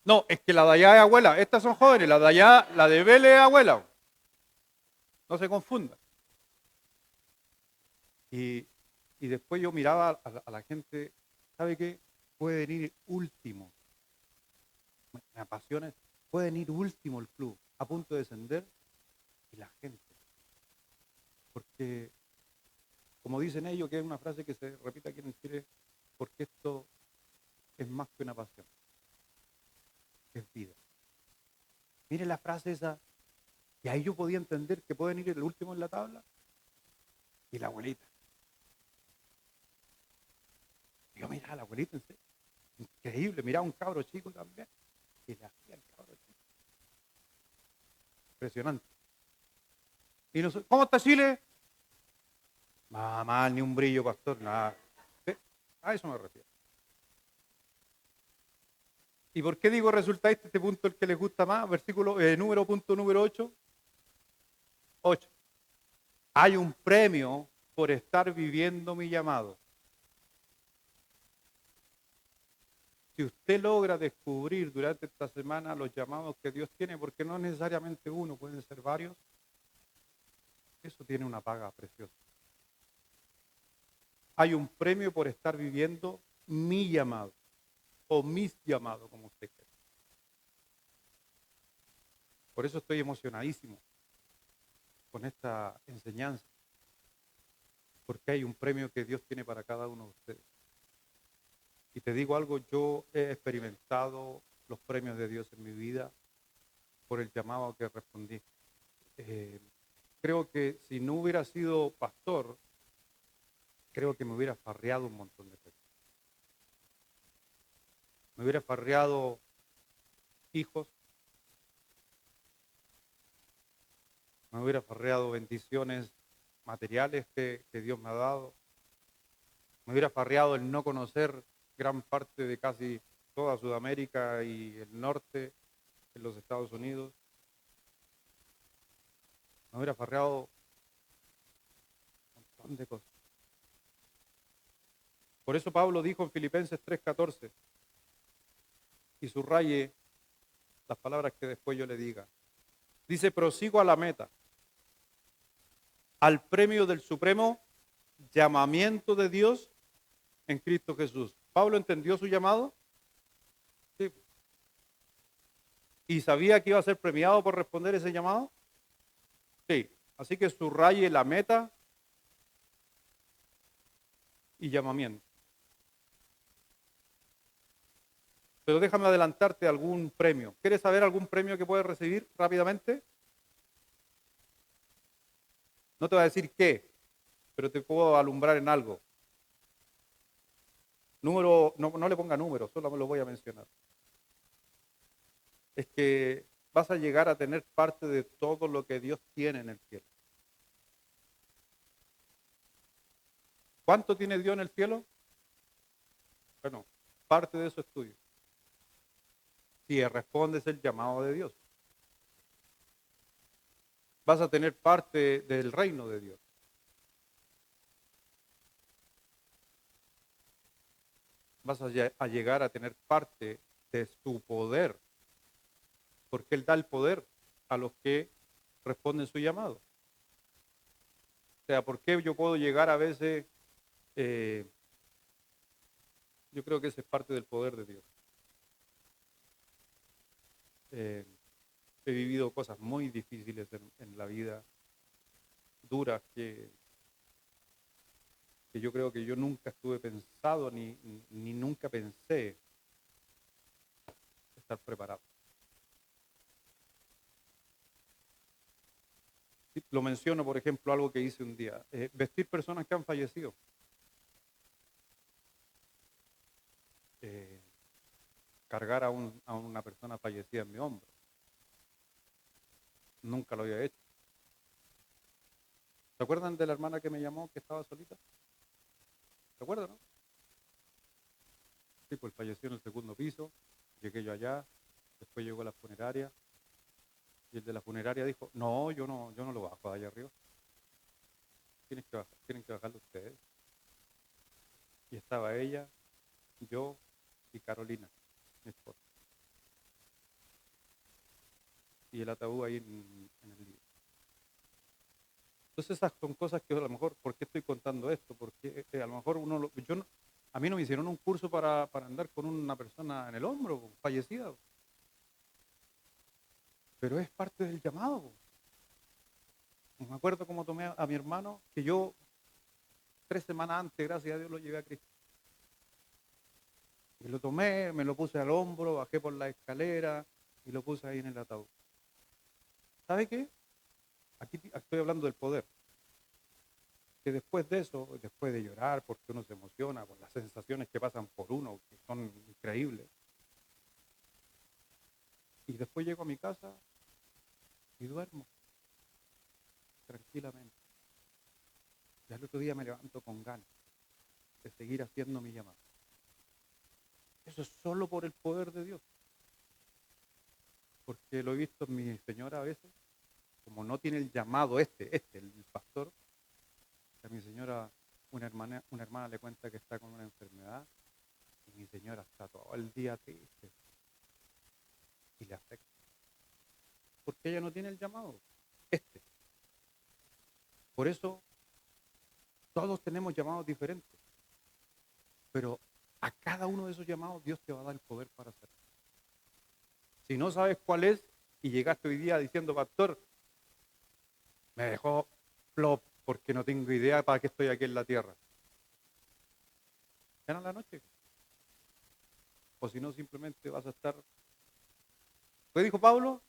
No, es que la de allá es abuela. Estas son jóvenes. La de allá, la de Vélez es abuela. No se confunda. Y, y después yo miraba a la gente. ¿Sabe qué? Pueden ir último. Me apasiona. Pueden ir último el club. A punto de descender. Y la gente. Porque, como dicen ellos, que es una frase que se repite aquí en Chile, porque esto es más que una pasión. Es vida. Mire la frase esa. Y ahí yo podía entender que pueden ir el último en la tabla y la abuelita. Yo miraba a la abuelita, en serio. Increíble, miraba a un cabro chico también. Y le hacía el cabro chico. Impresionante. Y nosotros, ¿cómo está Chile? Mal, ni un brillo, pastor, nada. A eso me refiero. ¿Y por qué digo resulta este punto el que les gusta más? Versículo, punto número 8. 8. Hay un premio por estar viviendo mi llamado. Si usted logra descubrir durante esta semana los llamados que Dios tiene, porque no necesariamente uno, pueden ser varios, eso tiene una paga preciosa. Hay un premio por estar viviendo mi llamado, o mis llamados, como usted quiera. Por eso estoy emocionadísimo con esta enseñanza, porque hay un premio que Dios tiene para cada uno de ustedes. Y te digo algo, yo he experimentado los premios de Dios en mi vida por el llamado que respondí. Creo que si no hubiera sido pastor, creo que me hubiera farreado un montón de cosas. Me hubiera farreado hijos, me hubiera farreado bendiciones materiales que Dios me ha dado, me hubiera farreado el no conocer gran parte de casi toda Sudamérica y el norte en los Estados Unidos. Me hubiera farreado un montón de cosas. Por eso Pablo dijo en Filipenses 3:14, y subraye las palabras que después yo le diga. Dice, prosigo a la meta, al premio del supremo llamamiento de Dios en Cristo Jesús. ¿Pablo entendió su llamado? Sí. ¿Y sabía que iba a ser premiado por responder ese llamado? Sí. Así que subraye la meta y llamamiento. Pero déjame adelantarte algún premio. ¿Quieres saber algún premio que puedes recibir rápidamente? No te voy a decir qué, pero te puedo alumbrar en algo. Número, no le ponga número, solo me lo voy a mencionar. Es que vas a llegar a tener parte de todo lo que Dios tiene en el cielo. ¿Cuánto tiene Dios en el cielo? Bueno, parte de eso es tuyo. Si respondes el llamado de Dios, vas a tener parte del reino de Dios. Vas a llegar a tener parte de su poder, porque Él da el poder a los que responden su llamado. O sea, ¿por qué yo puedo llegar a veces? Yo creo que ese es parte del poder de Dios. He vivido cosas muy difíciles en la vida, duras, que yo creo que yo nunca estuve pensado ni nunca pensé estar preparado. Lo menciono, por ejemplo, algo que hice un día, vestir personas que han fallecido. Cargar a una persona fallecida en mi hombro. Nunca lo había hecho. ¿Se acuerdan de la hermana que me llamó que estaba solita? ¿Se acuerdan, no? Sí, pues falleció en el segundo piso. Llegué yo allá, después llegó la funeraria y el de la funeraria dijo, no, yo no lo bajo de allá arriba. Tienen que bajarlo ustedes. Y estaba ella, yo y Carolina, mi esposa. Y el ataúd ahí en el libro. Entonces esas son cosas que a lo mejor, ¿por qué estoy contando esto? Porque a lo mejor a mí no me hicieron un curso para andar con una persona en el hombro, fallecida. Pero es parte del llamado. Me acuerdo cómo tomé a mi hermano, que yo 3 semanas antes, gracias a Dios, lo llevé a Cristo. Y lo tomé, me lo puse al hombro, bajé por la escalera y lo puse ahí en el ataúd. ¿Sabe qué? Aquí estoy hablando del poder. Que después de eso, después de llorar, porque uno se emociona por las sensaciones que pasan por uno, que son increíbles. Y después llego a mi casa y duermo tranquilamente. Y al otro día me levanto con ganas de seguir haciendo mi llamado. Eso es solo por el poder de Dios. Porque lo he visto en mi señora a veces, como no tiene el llamado el pastor, a mi señora, una hermana le cuenta que está con una enfermedad y mi señora está todo el día triste y le afecta. Porque ella no tiene el llamado, Por eso todos tenemos llamados diferentes, pero a cada uno de esos llamados Dios te va a dar el poder para hacerlo. Si no sabes cuál es y llegaste hoy día diciendo, pastor, me dejó flop porque no tengo idea para qué estoy aquí en la tierra. Ya en la noche. O si no, simplemente vas a estar. ¿Qué dijo Pablo?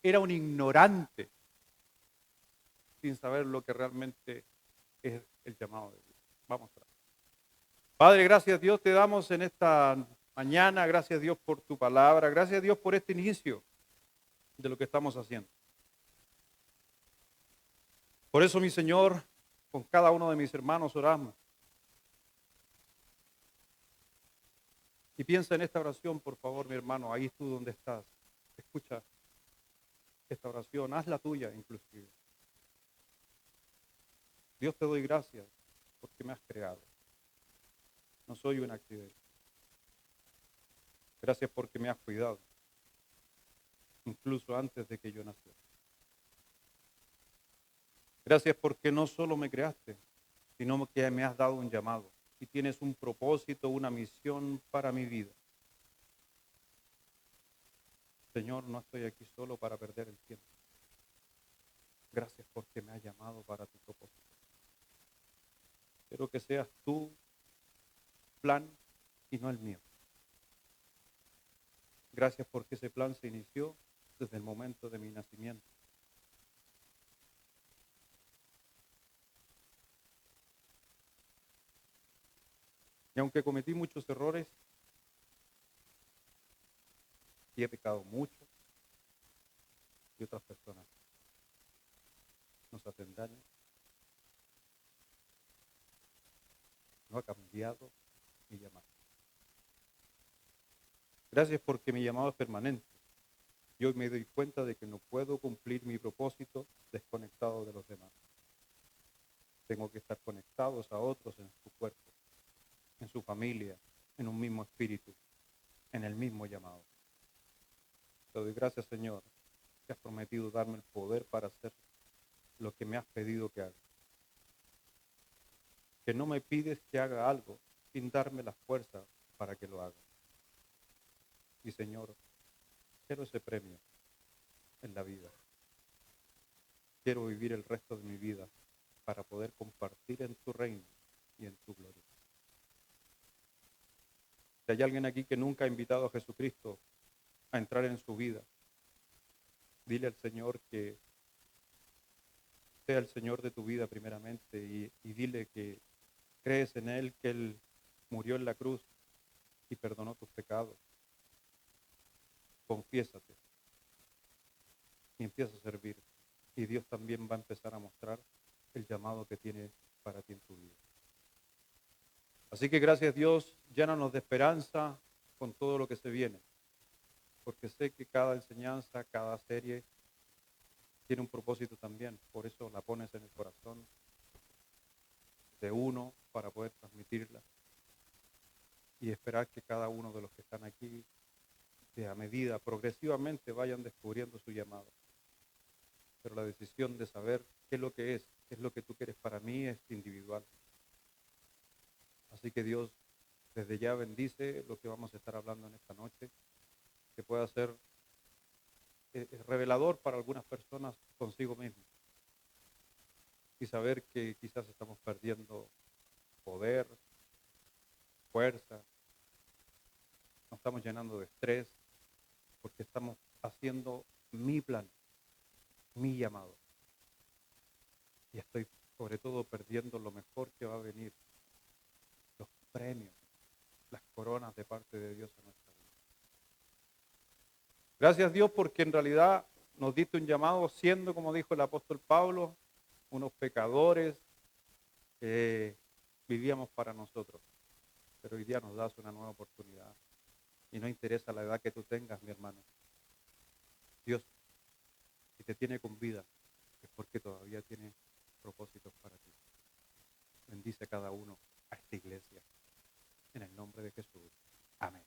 Era un ignorante sin saber lo que realmente es el llamado de Dios. Vamos a orar. Padre, gracias Dios te damos en esta mañana, gracias Dios por tu palabra, gracias Dios por este inicio de lo que estamos haciendo. Por eso, mi Señor, con cada uno de mis hermanos oramos. Y piensa en esta oración, por favor, mi hermano, ahí tú donde estás. Escucha esta oración, haz la tuya inclusive. Dios, te doy gracias porque me has creado. No soy un accidente. Gracias porque me has cuidado, incluso antes de que yo naciera. Gracias porque no solo me creaste, sino que me has dado un llamado y tienes un propósito, una misión para mi vida. Señor, no estoy aquí solo para perder el tiempo. Gracias porque me has llamado para tu propósito. Quiero que seas tu plan y no el mío. Gracias porque ese plan se inició desde el momento de mi nacimiento. Y aunque cometí muchos errores y he pecado mucho, y otras personas nos hacen daño, no ha cambiado mi llamado. Gracias porque mi llamado es permanente. Yo me doy cuenta de que no puedo cumplir mi propósito desconectado de los demás. Tengo que estar conectados a otros en su cuerpo, en su familia, en un mismo espíritu, en el mismo llamado. Te doy gracias, Señor, que has prometido darme el poder para hacer lo que me has pedido que haga. Que no me pides que haga algo sin darme la fuerza para que lo haga. Y Señor, quiero ese premio en la vida. Quiero vivir el resto de mi vida para poder compartir en tu reino y en tu gloria. Si hay alguien aquí que nunca ha invitado a Jesucristo a entrar en su vida, dile al Señor que sea el Señor de tu vida primeramente y dile que crees en Él, que Él murió en la cruz y perdonó tus pecados. Confiésate y empieza a servir. Y Dios también va a empezar a mostrar el llamado que tiene para ti en tu vida. Así que gracias Dios, llénanos de esperanza con todo lo que se viene, porque sé que cada enseñanza, cada serie tiene un propósito también, por eso la pones en el corazón de uno para poder transmitirla y esperar que cada uno de los que están aquí, de a medida, progresivamente vayan descubriendo su llamado. Pero la decisión de saber qué es lo que es, qué es lo que tú quieres para mí, es individual. Así que Dios desde ya bendice lo que vamos a estar hablando en esta noche, que pueda ser revelador para algunas personas consigo mismo y saber que quizás estamos perdiendo poder, fuerza, nos estamos llenando de estrés porque estamos haciendo mi plan, mi llamado y estoy sobre todo perdiendo lo mejor que va a venir, los premios, las coronas de parte de Dios en nuestra vida. Gracias Dios porque en realidad nos diste un llamado siendo, como dijo el apóstol Pablo, unos pecadores que vivíamos para nosotros. Pero hoy día nos das una nueva oportunidad. Y no interesa la edad que tú tengas, mi hermano. Dios, si te tiene con vida, es porque todavía tiene propósitos para ti. Bendice a cada uno, a esta iglesia. En el nombre de Jesús. Amén.